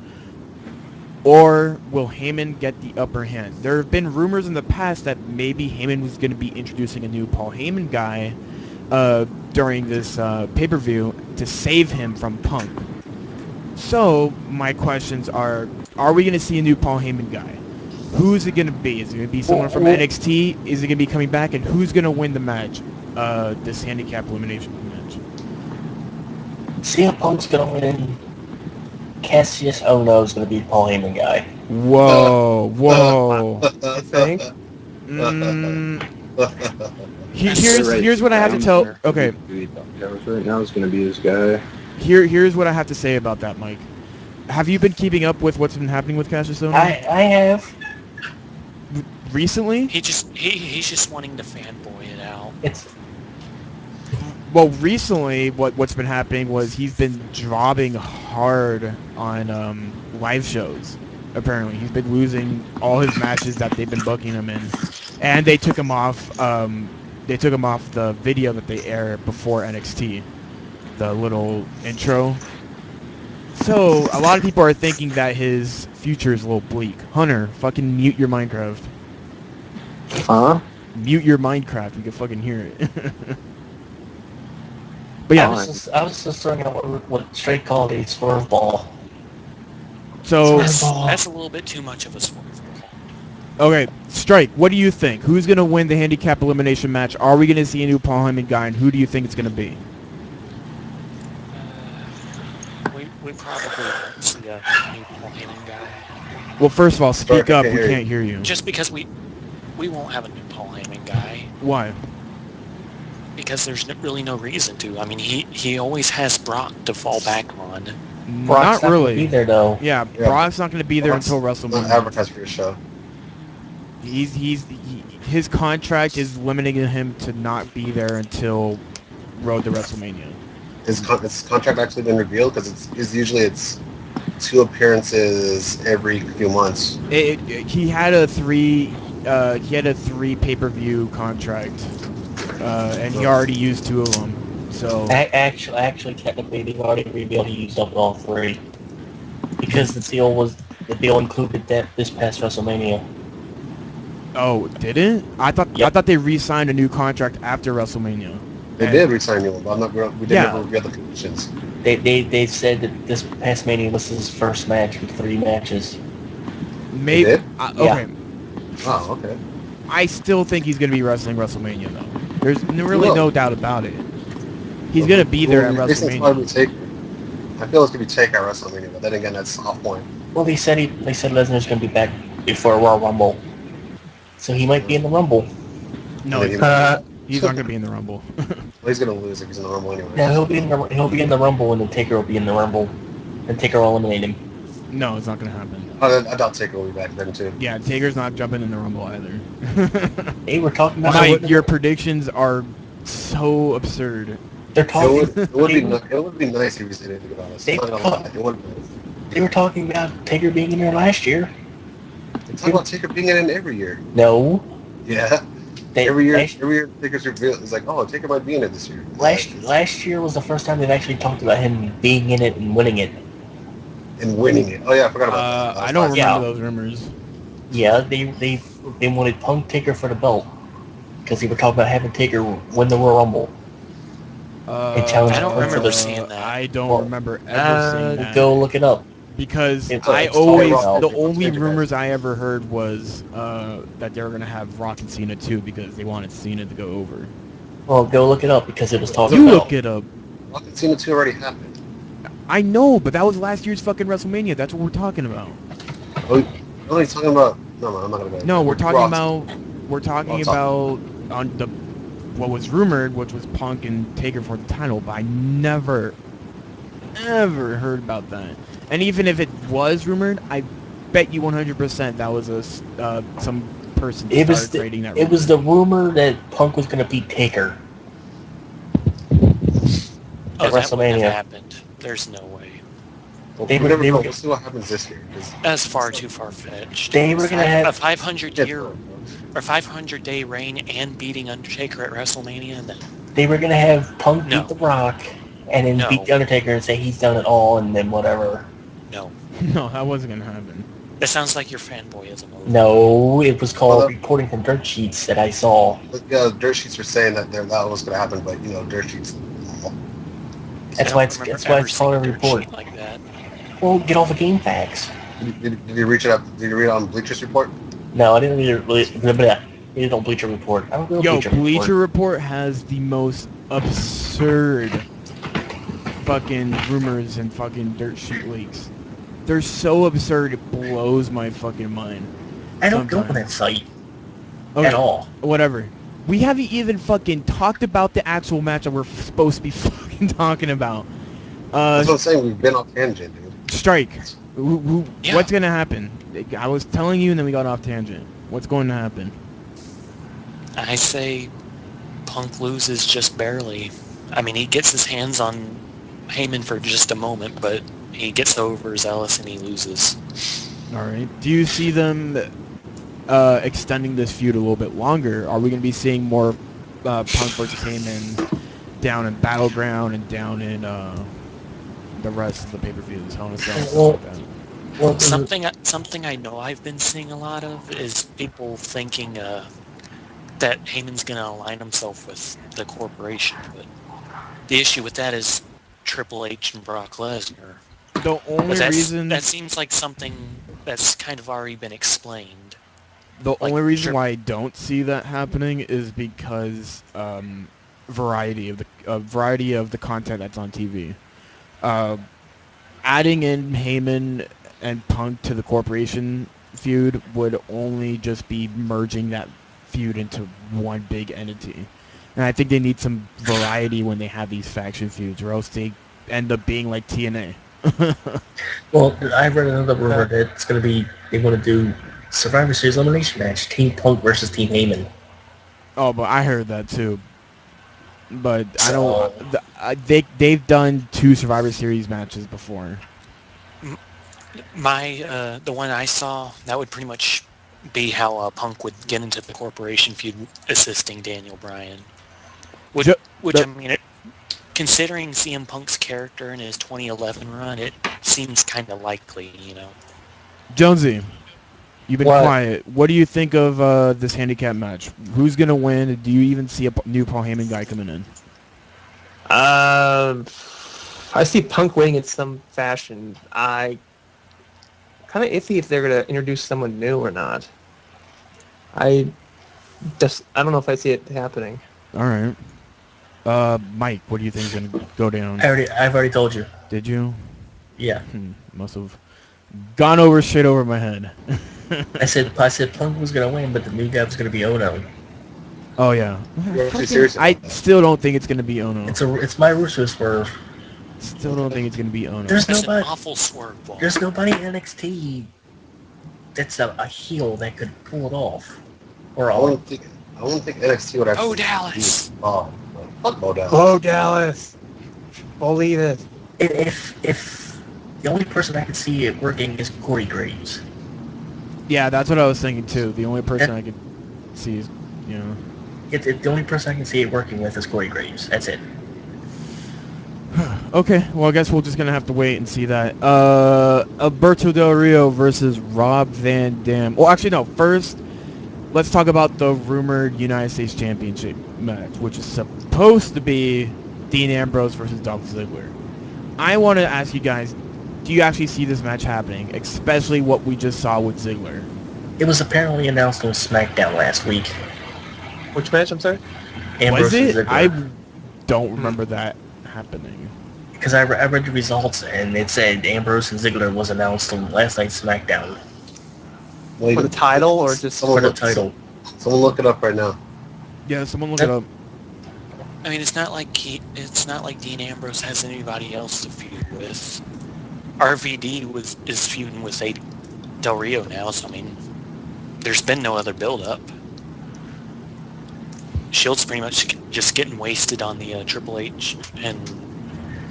Or will Heyman get the upper hand? There have been rumors in the past that maybe Heyman was going to be introducing a new Paul Heyman guy during this pay-per-view to save him from Punk. So, my questions are we going to see a new Paul Heyman guy? Who's it going to be? Is it going to be someone from NXT? Is it going to be coming back? And who's going to win the match? This handicap elimination match? CM Punk's going to win. Cassius Ohno is going to be Paul Heyman guy. Whoa. I think. Here's what I have to tell. Okay. Right now is going to be this guy. Here's what I have to say about that, Mike. Have you been keeping up with what's been happening with Cassius Ohno? I have. Recently? He's just wanting to fanboy it out. Well, recently, what's been happening was he's been jobbing hard on live shows. Apparently, he's been losing all his matches that they've been booking him in, and they took him off. They took him off the video that they air before NXT, the little intro. So a lot of people are thinking that his future is a little bleak. Hunter, fucking mute your Minecraft. Huh? Mute your Minecraft. You can fucking hear it. But yeah, I was just throwing out what Straight called a swerve ball. so That's a little bit too much of a swerve. okay, Strike. What do you think? Who's gonna win the handicap elimination match? Are we gonna see a new Paul Heyman guy, and who do you think it's gonna be? We probably won't see a new Paul Heyman guy. Well, first of all, speak Strike, I up. can't We hear can't hear you. Just because we won't have a new Paul Heyman guy. Why? Because there's really no reason to. I mean, he always has Brock to fall back on. Brock's Not really. Be there though. Yeah, Yeah. Brock's not gonna be there Brock's until Not WrestleMania. advertised for your show. His contract is limiting him to not be there until Road to WrestleMania. His contract actually been revealed because it's usually 2 appearances every few months. He had a 3 pay-per-view contract, and he already used 2 of them. So Actually, technically, they've already revealed he used up all 3 because the deal included that this past WrestleMania. oh, did it? I thought they re-signed a new contract after WrestleMania. They did resign him, but we didn't Yeah. reveal the conditions. They said that this past Mania was his first match with 3 matches. Maybe. They did? Okay. Oh, okay. I still think he's gonna be wrestling WrestleMania though. There's really no doubt about it. He's gonna be there at WrestleMania. I feel it's gonna be Taker at WrestleMania, but then again, that's off point. Well, they said Lesnar's going to be back before Royal Rumble, so he might be in the Rumble. No, Yeah, he's not gonna be in the Rumble. Well, he's gonna lose if he's in the Rumble anyway. Yeah, he'll be in the Rumble, and then Taker will be in the Rumble, and Taker will eliminate him. No, it's not gonna happen. I doubt Taker will be back then too. Yeah, Taker's not jumping in the Rumble either. Hey, we're talking about Mike, your predictions are so absurd. they're talking. It would be nice if he did, to be honest. I'm not gonna lie. It would be nice. They were talking about Taker being in there last year. They talk about Taker being in every year. No, Yeah. they, Every year Taker's revealed. It's like, oh, Taker might be in it this year. last year was the first time they've actually talked about him being in it and winning it. And winning it. Oh yeah, I forgot about that. I don't Yeah. remember those rumors. Yeah, they wanted Punk Taker for the belt because they were talking about having Taker win the Royal Rumble. challenge I don't Punk for remember the- seeing that. I don't Well, remember ever seeing that. Go look it up. Because It's I it's always, talking the about- only rumors I ever heard was that they were going to have Rock and Cena too because they wanted Cena to go over. Well, go look it up because it was talking You about. look it up. Rock and Cena 2 already happened. I know, but that was last year's fucking WrestleMania. That's what we're talking about. Oh, you're talking about... No, I'm not going to go. No, we're talking Rock. about on the what was rumored, which was Punk and Taker for the title, but I never ever heard about that. And even if it was rumored, I bet you 100% that was some person started creating that rumor. It was the rumor that Punk was going to beat Taker Oh, at that wouldn't have WrestleMania. happened. There's no way. Well, They we were- never they know. were- We'll see what happens this year. 'cause That's far too far-fetched. They were gonna have- a 500-year Yeah, or 500-day reign and beating Undertaker at WrestleMania. No. They were going to have Punk No. beat The Rock and then No. beat The Undertaker and say he's done it all and then whatever. No. No, that wasn't gonna happen. It sounds like your fanboyism. Over. No, it was called Well, reporting from dirt sheets that I saw. Yeah, dirt sheets were saying that that was going to happen, but dirt sheets. That's I why don't it's remember that's why ever it's called a seeing dirt report. sheet like that. Well, get all the game facts. Did you reach it up? Did you read it on Bleachers Report? No, I didn't read it on Bleacher Report. I don't go Yo, Bleacher Bleacher Report. Report has the most absurd fucking rumors and fucking dirt sheet leaks. They're so absurd it blows my fucking mind. I don't go on sometimes. that site Okay, at all. whatever. We haven't even fucking talked about the actual match that we're supposed to be fucking talking about. That's what I'm saying. We've been off tangent, dude. Strike. Yeah. What's gonna happen? I was telling you and then we got off tangent. What's going to happen? I say Punk loses just barely. I mean, he gets his hands on Heyman for just a moment, but he gets overzealous and he loses. Alright. Do you see them extending this feud a little bit longer? Are we going to be seeing more Punk versus Heyman down in Battleground and down in the rest of the pay-per-views? Hell in a Cell and stuff like that? Well, Something I know I've been seeing a lot of is people thinking that Heyman's going to align himself with the corporation, but the issue with that is Triple H and Brock Lesnar. The only reason... That seems like something that's kind of already been explained. The only reason why I don't see that happening is because variety of the content that's on TV. Adding in Heyman and Punk to the corporation feud would only just be merging that feud into one big entity. And I think they need some variety when they have these faction feuds, or else they end up being like TNA. well, I read another rumor that it's going to be they want to do Survivor Series elimination match, Team Punk versus Team Heyman. Oh, but I heard that too. But I don't. They've done 2 Survivor Series matches before. The one I saw, that would pretty much be how Punk would get into the corporation feud, assisting Daniel Bryan. Considering CM Punk's character in his 2011 run, it seems kind of likely, Jonesy, you've been What? quiet. What do you think of this handicap match? Who's gonna win? Do you even see a new Paul Heyman guy coming in? I see Punk winning in some fashion. I kind of iffy if they're gonna introduce someone new or not. I don't know if I see it happening. All right. Mike, what do you think is gonna go down? I've already told you. Did you? Yeah. Must have gone over shit over my head. I said Punk was going to win, but the new guy was going to be Ono. Oh yeah. You're actually serious I about that? still don't think it's gonna be Ono. It's my Russo swerve. Still don't think it's gonna be Ono. There's That's nobody. an awful swerve ball. There's nobody in NXT that's a heel that could pull it off. Or I all. wouldn't think NXT would actually. Oh, Dallas. Fuck Bo Dallas. Oh, Dallas! Believe it. If the only person I could see it working is Corey Graves. Yeah, that's what I was thinking too. The only person I could see is, The only person I can see it working with is Corey Graves. That's it. Okay, well I guess we're just gonna have to wait and see that. Alberto Del Rio versus Rob Van Dam. Well, actually no. First, let's talk about the rumored United States Championship match, which is supposed to be Dean Ambrose versus Dolph Ziggler. I want to ask you guys, do you actually see this match happening, especially what we just saw with Ziggler? It was apparently announced on SmackDown last week. Which match? I'm sorry. Ambrose Was it? and Ziggler. I don't remember that happening. Because I read the results and it said Ambrose and Ziggler was announced on last night's SmackDown For the title or just for the title. Someone look it up right now. Yeah, someone look it up. I mean, it's not like Dean Ambrose has anybody else to feud with. RVD is feuding with Del Rio now, so I mean, there's been no other build-up. Shield's pretty much just getting wasted on the Triple H and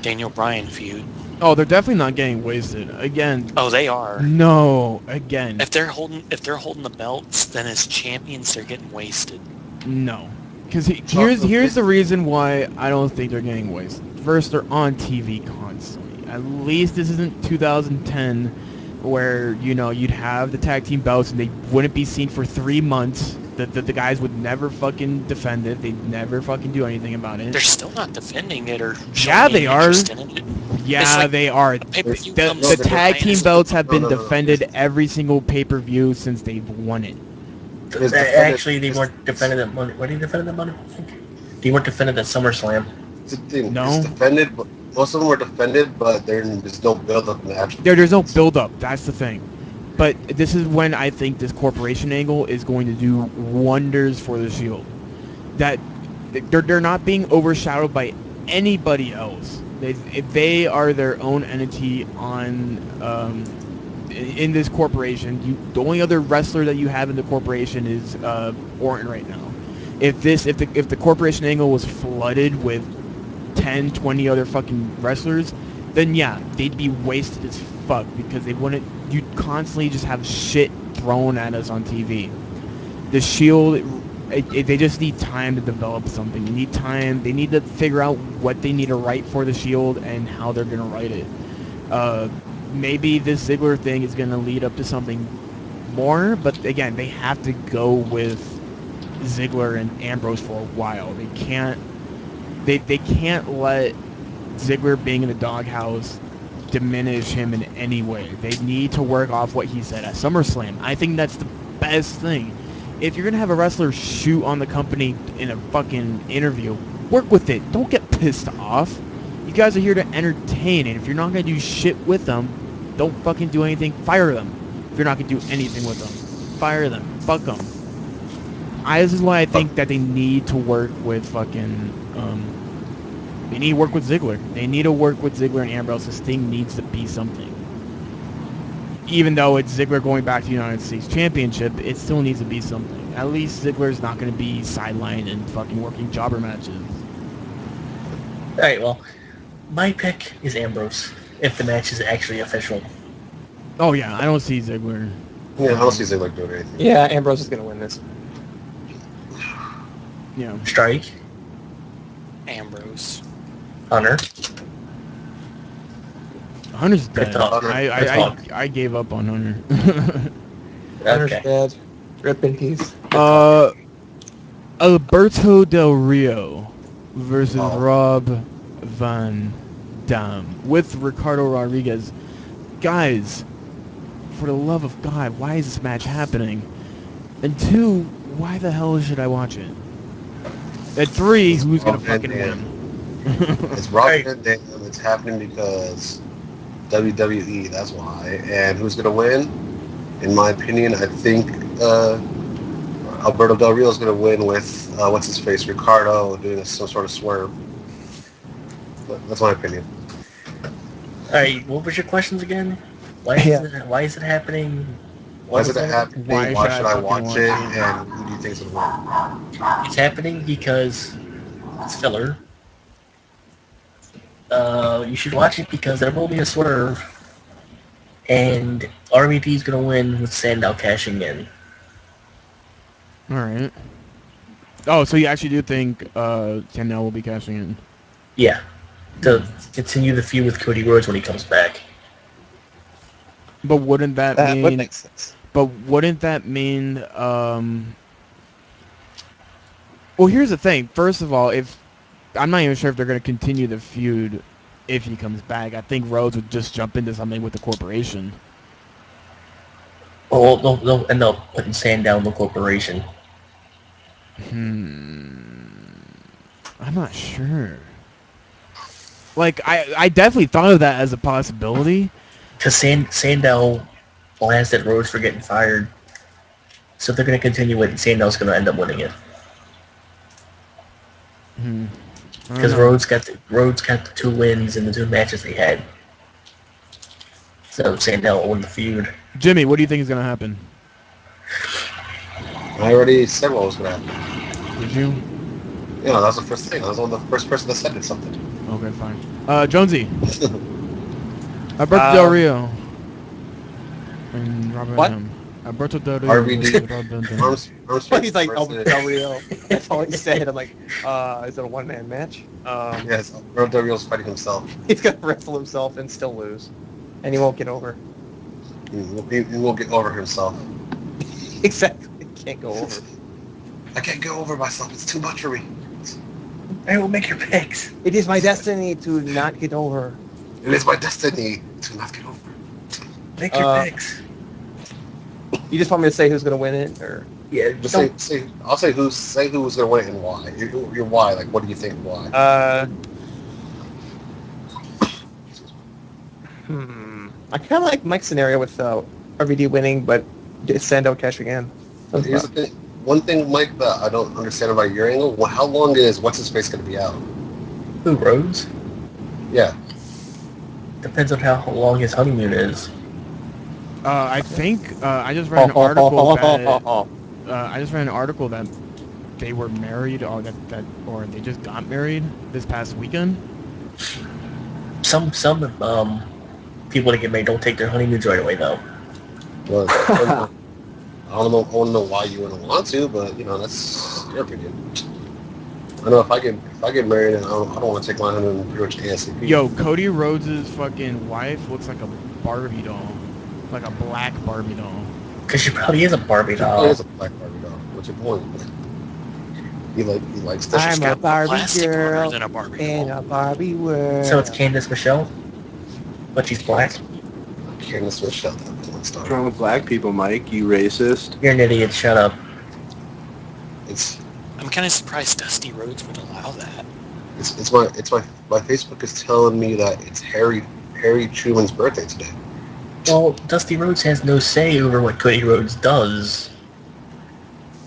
Daniel Bryan feud. Oh, they're definitely not getting wasted. Again. Oh, they are. No, again. If they're holding the belts, then as champions they're getting wasted. No. Because here's the reason why I don't think they're getting wasted. First, they're on TV constantly. At least this isn't 2010 where, you know, you'd have the tag team belts and they wouldn't be seen for 3 months. The guys would never fucking defend it. They'd never fucking do anything about it. They're still not defending it or showing yeah, they are. interest in it. Yeah, like they are. The tag team belts have been defended every single pay-per-view since they've won it. Actually, they weren't defended at Money. Were they defended at Money? They weren't defended at SummerSlam. No. It's defended, but most of them were defended, but there's no build-up in the actual. There's no build-up. That's the thing. But this is when I think this corporation angle is going to do wonders for the Shield. That they're not being overshadowed by anybody else. They are their own entity on in this corporation. The only other wrestler that you have in the corporation is Orton right now. If the corporation angle was flooded with 10, 20 other fucking wrestlers, then yeah, they'd be wasted as fuck because you'd constantly just have shit thrown at us on TV. The Shield, they just need time to develop something. They need time. They need to figure out what they need to write for the Shield and how they're gonna write it. Maybe this Ziggler thing is gonna lead up to something more, but again, they have to go with Ziggler and Ambrose for a while. They can't let Ziggler being in the doghouse diminish him in any way. They need to work off what he said at SummerSlam. I think that's the best thing. If you're gonna have a wrestler shoot on the company in a fucking interview, work with it. Don't get pissed off. You guys are here to entertain, and if you're not gonna do shit with them, don't fucking do anything. Fire them. If you're not gonna do anything with them, fire them. Fuck them. This is why I think that they need to work with fucking. They need to work with Ziggler. They need to work with Ziggler and Ambrose. This thing needs to be something. Even though it's Ziggler going back to the United States Championship, it still needs to be something. At least Ziggler's not going to be sidelined and fucking working jobber matches. Alright, well, my pick is Ambrose, if the match is actually official. Oh yeah, I don't see Ziggler. Yeah, I don't see Ziggler doing anything. Yeah, Ambrose is going to win this. Yeah. Strike. Ambrose. Hunter. Hunter's dead. Good talk. I gave up on Hunter. Hunter's Okay. dead. Rip in peace. Alberto Del Rio versus Oh. Rob Van Dam with Ricardo Rodriguez. Guys, for the love of God, why is this match happening? And 2, why the hell should I watch it? At 3, who's gonna fucking win? It's Rob Van Dam. It's happening because WWE. That's why. And who's gonna win? In my opinion, I think Alberto Del Rio is gonna win with what's his face, Ricardo, doing some sort of swerve. But that's my opinion. Alright, what was your questions again? Why is it happening? Why is it happening? Why Why should should I I fucking watch watch it? it? And who do you think's gonna win? It's happening because it's filler. You should watch it because there will be a swerve, and RVD is going to win with Sandow cashing in. Alright. Oh, so you actually do think Sandow will be cashing in? Yeah, to continue the feud with Cody Rhodes when he comes back. But wouldn't that That would mean... make sense. But wouldn't that mean... Well, here's the thing. First of all, I'm not even sure if they're going to continue the feud if he comes back. I think Rhodes would just jump into something with the corporation. Well, they'll end up putting Sandow in the corporation. I'm not sure. Like, I definitely thought of that as a possibility. Because Sandow blasted Rhodes for getting fired. So if they're going to continue it, Sandow's going to end up winning it. Because Rhodes got the 2 wins in the 2 matches they had. So Sandel won the feud. Jimmy, what do you think is gonna happen? I already said what was going to happen. Did you? Yeah, that was the first thing. I was the first person that said something. Okay, fine. Jonesy. Alberto Del Rio. And Robert What? Alberto Del Rio. RVD. He's like Alberto Del Rio. That's all he said. I'm like, is it a one-man match? Yes, Alberto Del Rio's fighting himself. He's gonna wrestle himself and still lose, and he won't get over. He will get over himself. Exactly. He can't go over. I can't get over myself. It's too much for me. I will make your picks. It is my destiny to not get over. It is my destiny to not get over. Make your picks. You just want me to say who's gonna win it, or? Yeah, Just say. I'll say who's gonna win and why. Your why. Like, what do you think? Why? I kind of like Mike's scenario with RVD winning, but Sandow cashing in. Here's the thing. One thing, Mike, that I don't understand about your angle. Well, how long is what's his face gonna be out? Who, Rhodes? Yeah. Depends on how long his honeymoon is. I think I just read an article that I just read an article that they were married, or or they just got married this past weekend. Some people that get married don't take their honeymoons right away though. Well, I don't know why you wouldn't want to, but that's your opinion. I know if I get married, and I don't want to take my honeymoon pretty much ASAP. Yo, Cody Rhodes' fucking wife looks like a Barbie doll, like a black Barbie doll. Because she probably is a Barbie doll. She is a black Barbie doll. What's your point? He likes that. I'm a Barbie Plastic harder girl than a Barbie in doll. a Barbie world. So it's Candice Michelle, but she's black. Candace Michelle. What's wrong with black people, Mike? You racist? You're an idiot. Shut up. I'm kind of surprised Dusty Rhodes would allow that. It's my Facebook is telling me that it's Harry Truman's birthday today. Well, Dusty Rhodes has no say over what Cody Rhodes does.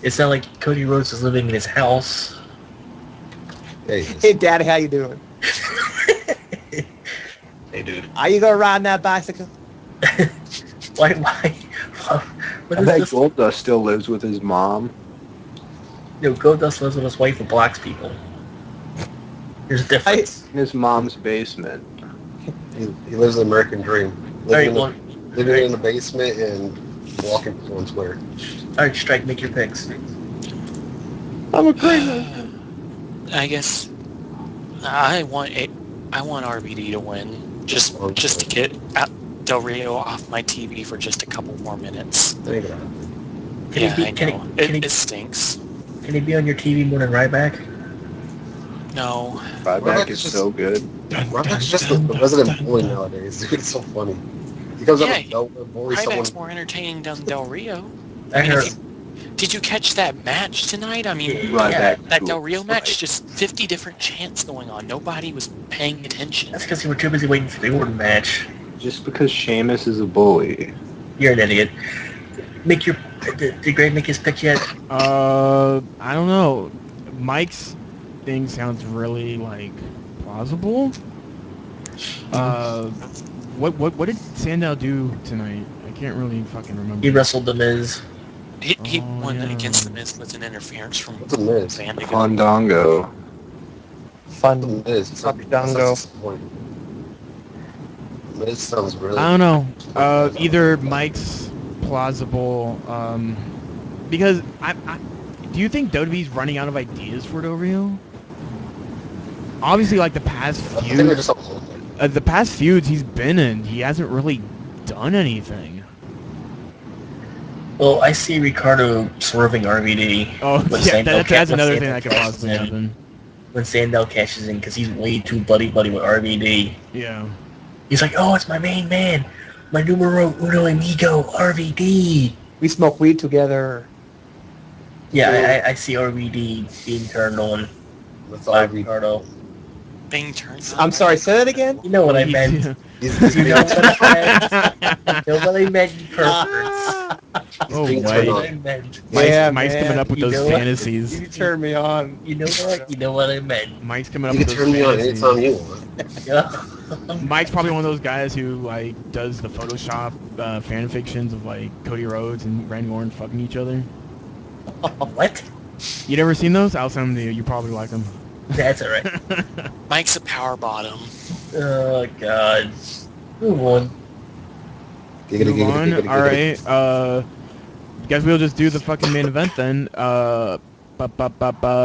It's not like Cody Rhodes is living in his house. Hey, Dad, how you doing? Hey, dude. Are you gonna ride that bicycle? Why? I bet Goldust still lives with his mom. No, Goldust lives with his wife and blocks people. There's a difference. In his mom's basement. He lives the American dream. Living in the basement and walking people on Twitter. Alright, Strike, make your picks. I'm a crazy. I guess I want RVD to win, just to get Del Rio off my TV for just a couple more minutes. Think about it. Yeah, I know. It stinks. Can he be on your TV more than Ryback? No. Ryback is so good. Ryback's just the resident bully nowadays, dude. It's so funny. He comes up with nowhere, bullies Ryback's someone. more entertaining than Del Rio. I heard. Did you catch that match tonight? I mean, Ryback. that Del Rio match, just 50 different chants going on. Nobody was paying attention. That's because you were too busy waiting for the Orton match. Just because Sheamus is a bully. You're an idiot. Did Greg make his pick yet? I don't know. Mike's thing sounds really plausible. What did Sandow do tonight? I can't really fucking remember. He wrestled The Miz. He won against The Miz with an interference from What's a Miz? Van Degen. Fandango. Fun. Miz. Fandango. Miz sounds really. I don't know. Either Mike's plausible, because I do you think WWE's running out of ideas for Del Rio? Obviously, the past I think they're feud, just all the past feuds he's been in, he hasn't really done anything. Well, I see Ricardo swerving RVD. Oh, when yeah, Sandow that's another when thing that could Sandow possibly cashes in. happen. When Sandow cashes in, because he's way too buddy-buddy with RVD. Yeah. He's like, oh, it's my main man. My numero uno amigo, RVD. We smoke weed together. Yeah, I see RVD being turned on That's by all we. Ricardo. Being turned on. I'm sorry, say that again? You know what I meant. He's You know what I meant. You know what I meant, you perverts. He's Oh, being wait. turned What I on. meant. Mike's coming up with You those know what? fantasies. You turned me on. You know what? You know what I meant. Mike's coming up You with can those turn me on fantasies. anytime you want. Yeah. Mike's probably one of those guys who like does the Photoshop fan fictions of like Cody Rhodes and Randy Orton fucking each other. What? You never seen those? I'll send them to you. You probably like them. That's alright. Mike's a power bottom. Oh god. Move on. Giggity, Move on. giggity, giggity, All giggity. right. Guess we'll just do the fucking main event then.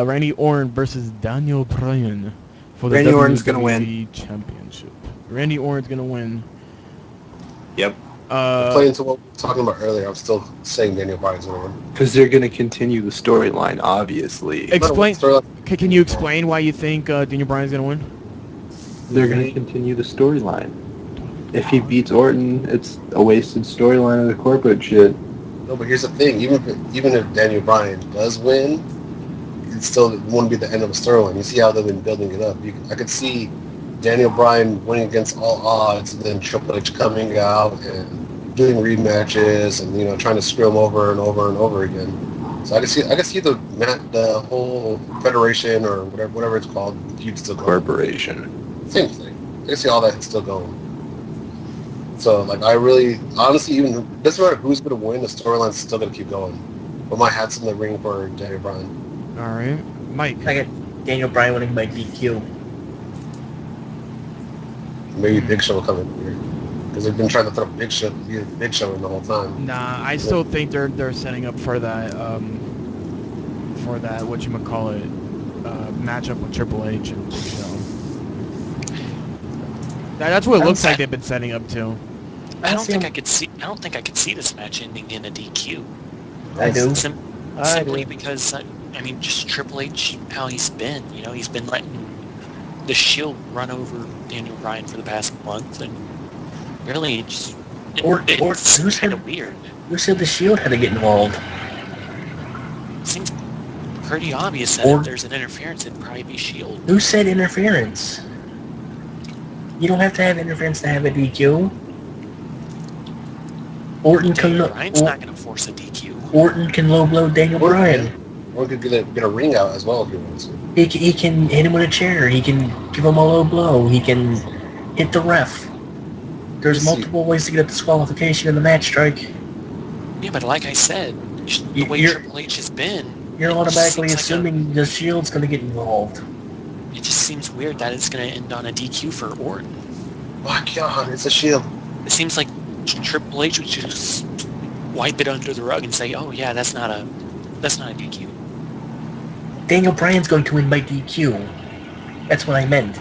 Randy Orton versus Daniel Bryan for the Randy WWE Orton's gonna win. Championship. Randy Orton's gonna win. Yep. Playing to what we were talking about earlier, I'm still saying Daniel Bryan's going to win. Because they're going to continue the storyline, obviously. Explain. Storyline- Can you explain why you think Daniel Bryan's gonna win? They're going to continue the storyline. If he beats Orton, it's a wasted storyline of the corporate shit. No, but here's the thing. Even if Daniel Bryan does win, it still won't be the end of a storyline. You see how they've been building it up. I could see Daniel Bryan winning against all odds, and then Triple H coming out and doing rematches and trying to screw him over and over and over again. So I can see the whole federation or whatever it's called feud still going. Corporation. Same thing. I can see all that still going. So like I really honestly even doesn't matter who's gonna win, the storyline's still gonna keep going. But my hat's in the ring for Daniel Bryan. All right, Mike. I got Daniel Bryan winning by DQ. Maybe Big Show will come in here because they've been trying to throw Big Show in the whole time. Nah, I still think they're setting up for that whatchamacallit, matchup with Triple H and Big Show. That's what it looks like they've been setting up to. I don't think I could see this match ending in a DQ. I do. Simply because just Triple H, how he's been. He's been letting the Shield run over Daniel Bryan for the past month, and really, it's kind of weird. Who said the Shield had to get involved? Seems pretty obvious that if there's an interference, it'd probably be Shield. Who said interference? You don't have to have interference to have a DQ. Bryan's not going to force a DQ. Orton can low blow Daniel Bryan. Or could get a ring out as well if he wants to. He can hit him with a chair. He can give him a low blow. He can hit the ref. There's multiple ways to get a disqualification in the match strike. Yeah, but like I said, the way Triple H has been, you're automatically assuming the Shield's going to get involved. It just seems weird that it's going to end on a DQ for Orton. My God, it's a Shield. It seems like Triple H would just wipe it under the rug and say, "Oh yeah, that's not a DQ." Daniel Bryan's going to win by DQ. That's what I meant.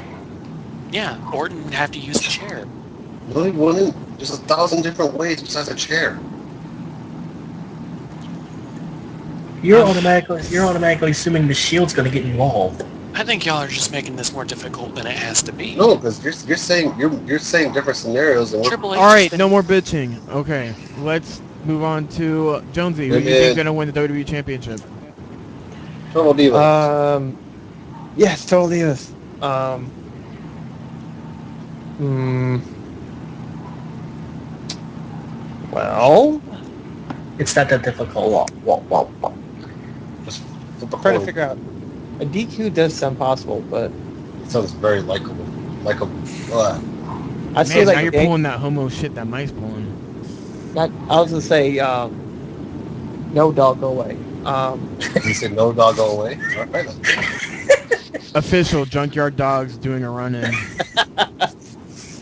Yeah, Orton would have to use a chair. No, he wouldn't. There's 1,000 different ways besides a chair. You're automatically assuming the Shield's going to get involved. I think y'all are just making this more difficult than it has to be. No, because you're saying different scenarios. And Triple H. All right, no more bitching. Okay, let's move on to Jonesy. Who do you think is gonna win the WWE Championship? Total Divas. Yes, Total Divas. Well, it's not that difficult. Just flip a trying to coin. figure out. A DQ does sound possible, but It sounds very likable. I say Man, like now you're pulling that homo shit that Mike's pulling. I was gonna say, no dog, go away. You said no dog go away. All right. Official Junkyard Dogs doing a run-in.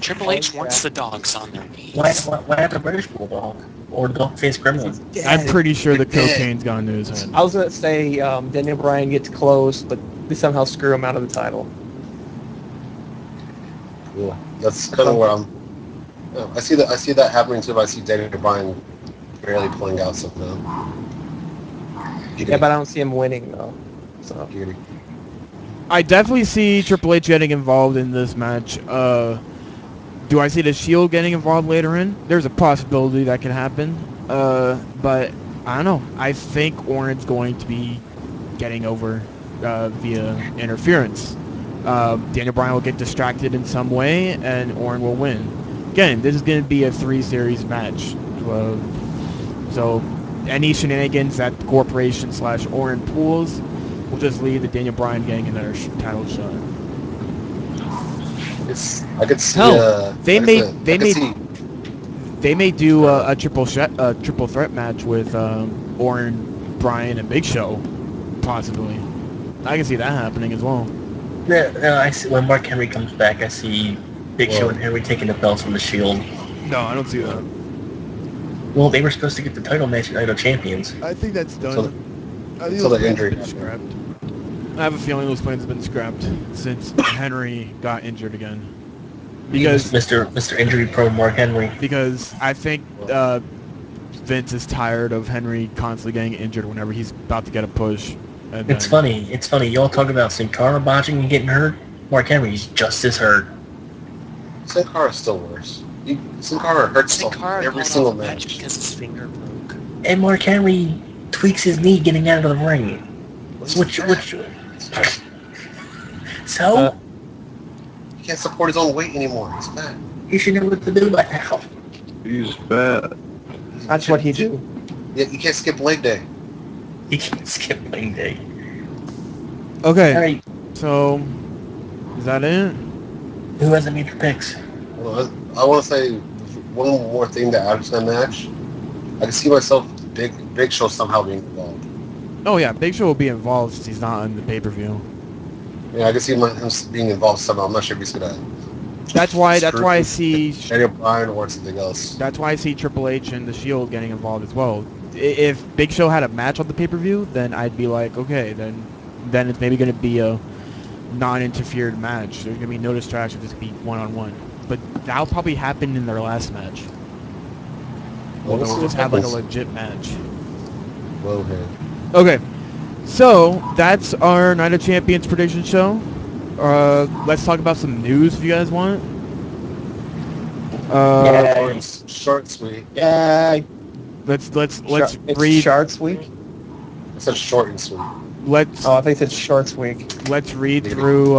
Triple H wants the dogs on their knees. Why have the British Bulldog or Dog-Faced Criminal? I'm pretty sure the cocaine's gone to his head. I was gonna say Daniel Bryan gets close, but they somehow screw him out of the title. Cool. That's kind of where I'm. Yeah, I see that happening too. But I see Daniel Bryan barely pulling out something. Yeah, but I don't see him winning though. So I definitely see Triple H getting involved in this match. Do I see the Shield getting involved later in? There's a possibility that can happen. But I don't know. I think Orton's going to be getting over via interference. Daniel Bryan will get distracted in some way, and Orton will win. Again, this is going to be a 3-series match. So any shenanigans that the corporation / Orin pulls will just lead the Daniel Bryan gang in their title shot. I could see. Hell, they may see. they may do a triple threat match with Orin, Bryan, and Big Show, possibly. I can see that happening as well. No, I see when Mark Henry comes back. I see Big Show and Henry taking the belts from the Shield. No, I don't see that. Well, they were supposed to get the title match at Night of Champions. I think that's done. I think So those the plans injury have been scrapped. I have a feeling those plans have been scrapped since Henry got injured again. Because Mr. Injury Pro Mark Henry. Because I think Vince is tired of Henry constantly getting injured whenever he's about to get a push. And It's funny. Y'all talk about Sin Cara botching and getting hurt. Mark Henry's just as hurt. Sin Cara's still worse. Sin Cara hurts Sin Cara every got single off the match match. because his finger broke. And Mark Henry tweaks his knee getting out of the ring. So He can't support his own weight anymore. He's fat. he should know what to do by now. He's fat. That's what he do. Yeah, you can't skip leg day. He can't skip leg day. Okay, All right, so is that it? who hasn't made your picks? Well, I want to say one more thing to add to the match. I can see myself Big Show somehow being involved. Oh yeah, Big Show will be involved since he's not on the pay-per-view. Yeah, I can see him being involved somehow. I'm not sure if he's gonna. That's why I see Daniel Bryan or something else. That's why I see Triple H and the Shield getting involved as well. If Big Show had a match on the pay-per-view, then I'd be like, okay, then it's maybe going to be a non-interfered match. There's going to be no distraction, just be one-on-one. But that'll probably happen in their last match. Well, They'll just have like a legit match. Well, hey. Okay, so that's our Night of Champions prediction show. Let's talk about some news if you guys want. Short, sweet. Yeah. Let's It's read. Sharks Week. It's a short and sweet. Let's Oh, I think it's Sharks Week. let's read through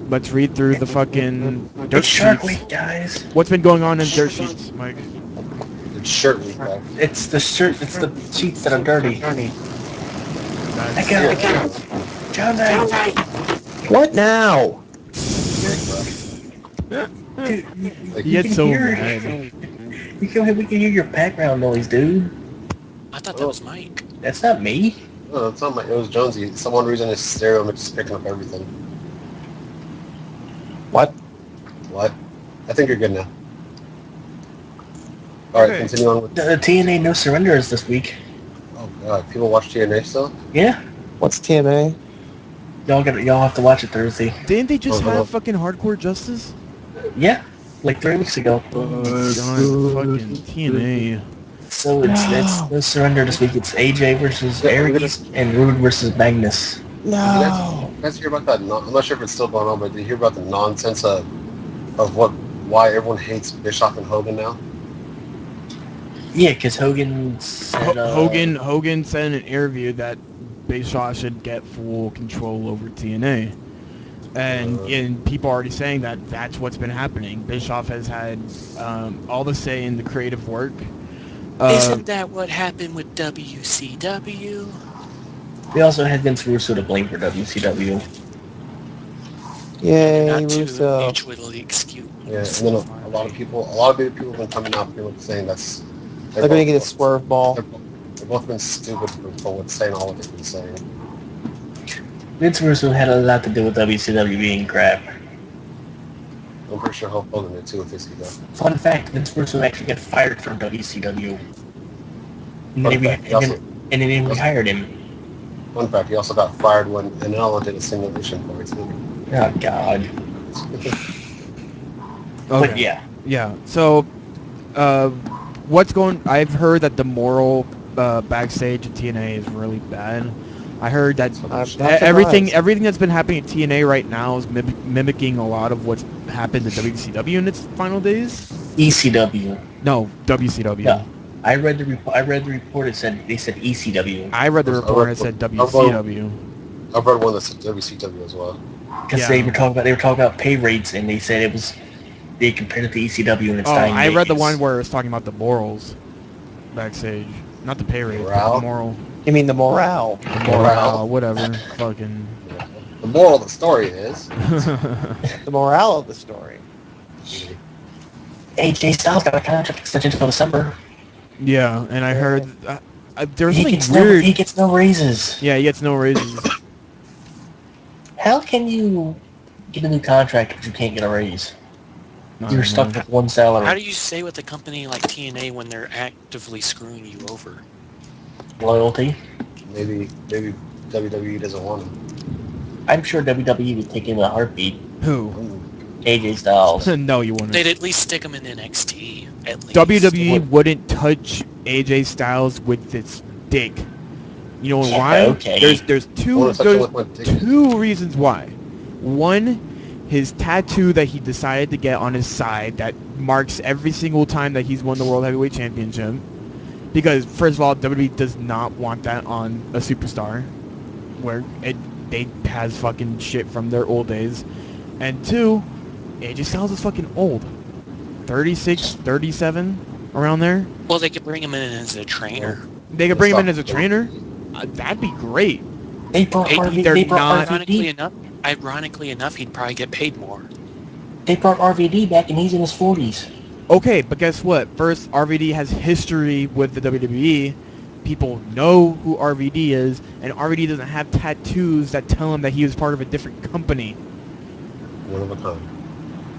the fucking dirt It's Shark sheets. Week, guys. What's been going on in dirt sheets, Mike? It's shirt week, man. It's the sheets that are dirty. I got John Knight. What now? Dude, You get can so hear- mad. we can hear your background noise, dude. I thought that was Mike. That's not me. No, it's not it was Jonesy. For some reason his stereo mix is picking up everything. What? What? I think you're good now. Alright, Okay. continue on with... The TNA No Surrender is this week. Oh god, people watch TNA still? Yeah. What's TNA? Y'all have to watch it Thursday. Didn't they just Oh, have no. fucking Hardcore Justice? Yeah. Like 3 weeks ago. God, fucking TNA. So it's No Surrender this week. It's AJ versus Aries and Rude versus Magnus. No. You guys hear about that? I'm not sure if it's still going on, but did you hear about the nonsense of why everyone hates Bischoff and Hogan now? Yeah, because Hogan said... Hogan said in an interview that Bischoff should get full control over TNA. And people are already saying that that's what's been happening. Bischoff has had all the say in the creative work. Isn't that what happened with WCW? We also had Vince Russo to blame for WCW. Yay, Not to Russo. mutually excuse. Yeah, and then a lot of people have been coming out pretty much saying They're gonna get a swerve ball. They've both been stupid for saying all what they've been saying. Vince Russo had a lot to do with WCW being crap. I'm pretty sure Hulk Hogan did too with his ego. Fun fact, Vince Russo actually got fired from WCW. And Fun fact, he also- then they rehired him. Fun fact, he also got fired when Anela did a simulation for it too. Oh, God. But yeah. Yeah. So, I've heard that the moral backstage at TNA is really bad. I heard that everything that's been happening at TNA right now is mimicking a lot of what's happened to WCW in its final days. ECW. No, WCW. No. I read the report. They said ECW. I read the report and it said WCW. I've read one that said WCW as well. Because Yeah. they were talking about pay rates, and they said they compared it to ECW and it's Oh, dying. I read the days. one where it was talking about the morals. backstage. Not the pay rate, but Morale? the moral. You mean the morale? The morale, whatever. Fucking. The moral of the story is... The morale of the story. AJ Styles got a contract extension until December. Yeah, and I heard there was He something gets weird. he gets no raises. Yeah, he gets no raises. How can you get a new contract but you can't get a raise? I You're don't stuck know. with one salary. How do you stay with a company like TNA when they're actively screwing you over? Loyalty. Maybe WWE doesn't want him. I'm sure WWE would take him in a heartbeat. Who? AJ Styles. No, you wouldn't. They'd at least stick him in NXT. At least. WWE wouldn't touch AJ Styles with its dick. You know Yeah, why? okay. There's two Wanna touch it with my dick. two reasons why. One, his tattoo that he decided to get on his side that marks every single time that he's won the World Heavyweight Championship. Because first of all, WWE does not want that on a superstar, where they has fucking shit from their old days. And two, AJ Styles is fucking old. 36, 37, around there. Well, they could bring him in as a trainer. They could bring him in as a trainer. That'd be great. They brought they're RVD. not- Ironically enough, he'd probably get paid more. They brought RVD back and he's in his 40s. Okay, but guess what? First, RVD has history with the WWE. People know who RVD is, and RVD doesn't have tattoos that tell him that he was part of a different company. One of a kind.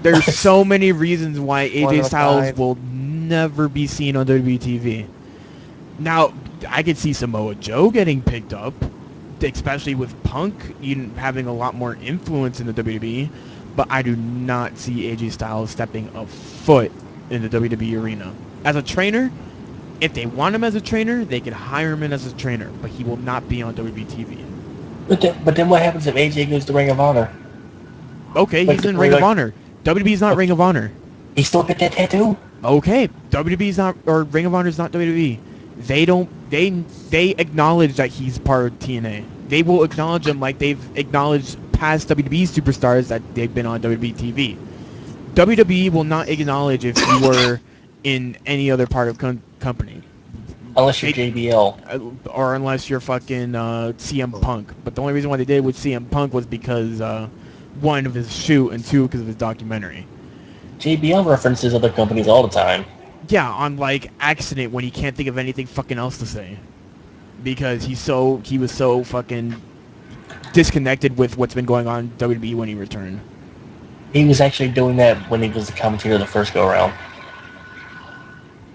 There's so many reasons why One of AJ a Styles kind. will never be seen on WWE TV. Now, I could see Samoa Joe getting picked up, especially with Punk even having a lot more influence in the WWE, but I do not see AJ Styles stepping a foot in the WWE arena. As a trainer, if they want him as a trainer, they could hire him in as a trainer, but he will not be on WWE TV. But then what happens if AJ goes to Ring of Honor? Okay, Like he's the- in Ring of like- Honor. WWE's not Ring of Honor. He still get that tattoo? Okay, WWE's not, or Ring of Honor's not WWE. They acknowledge that he's part of TNA. They will acknowledge him like they've acknowledged past WWE superstars that they've been on WWE TV. WWE will not acknowledge if you were in any other part of company. Unless you're They- JBL. Or unless you're fucking CM Punk. But the only reason why they did with CM Punk was because one, of his shoot, and two, because of his documentary. JBL references other companies all the time. Yeah, on like accident when he can't think of anything fucking else to say, because he was so fucking disconnected with what's been going on in WWE when he returned. He was actually doing that when he was the commentator the first go around.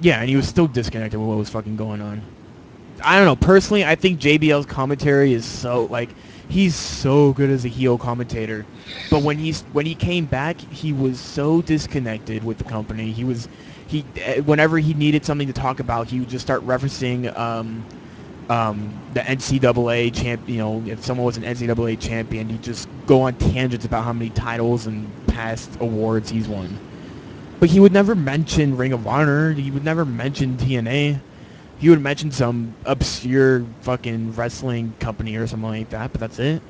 Yeah, and he was still disconnected with what was fucking going on. I don't know. Personally, I think JBL's commentary is so he's so good as a heel commentator, but when he came back, he was so disconnected with the company. Whenever he needed something to talk about, he would just start referencing the NCAA champ. You know, if someone was an NCAA champion, he'd just go on tangents about how many titles and past awards he's won. But he would never mention Ring of Honor. He would never mention TNA. He would mention some obscure fucking wrestling company or something like that, but that's it.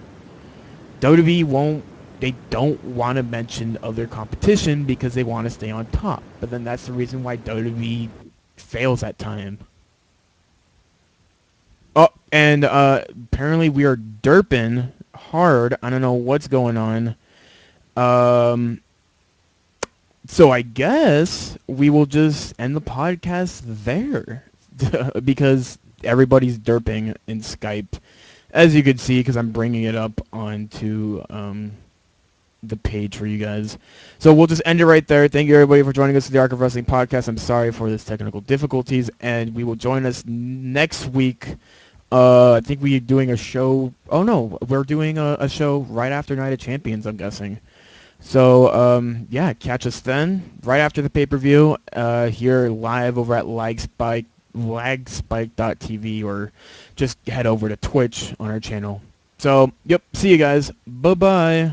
WWE they don't want to mention other competition because they want to stay on top. But then that's the reason why WWE fails at time. Oh, and apparently we are derping hard. I don't know what's going on. So I guess we will just end the podcast there because everybody's derping in Skype, as you can see, because I'm bringing it up onto the page for you guys. So we'll just end it right there. Thank you everybody for joining us for the Arc of Wrestling podcast. I'm sorry for this technical difficulties, and we will join us next week. I think we're doing a show. Oh no, we're doing a show right after Night of Champions, I'm guessing. So yeah, catch us then, right after the pay-per-view, here live over at lagspike.tv, or just head over to Twitch on our channel. So, yep, see you guys. Bye-bye.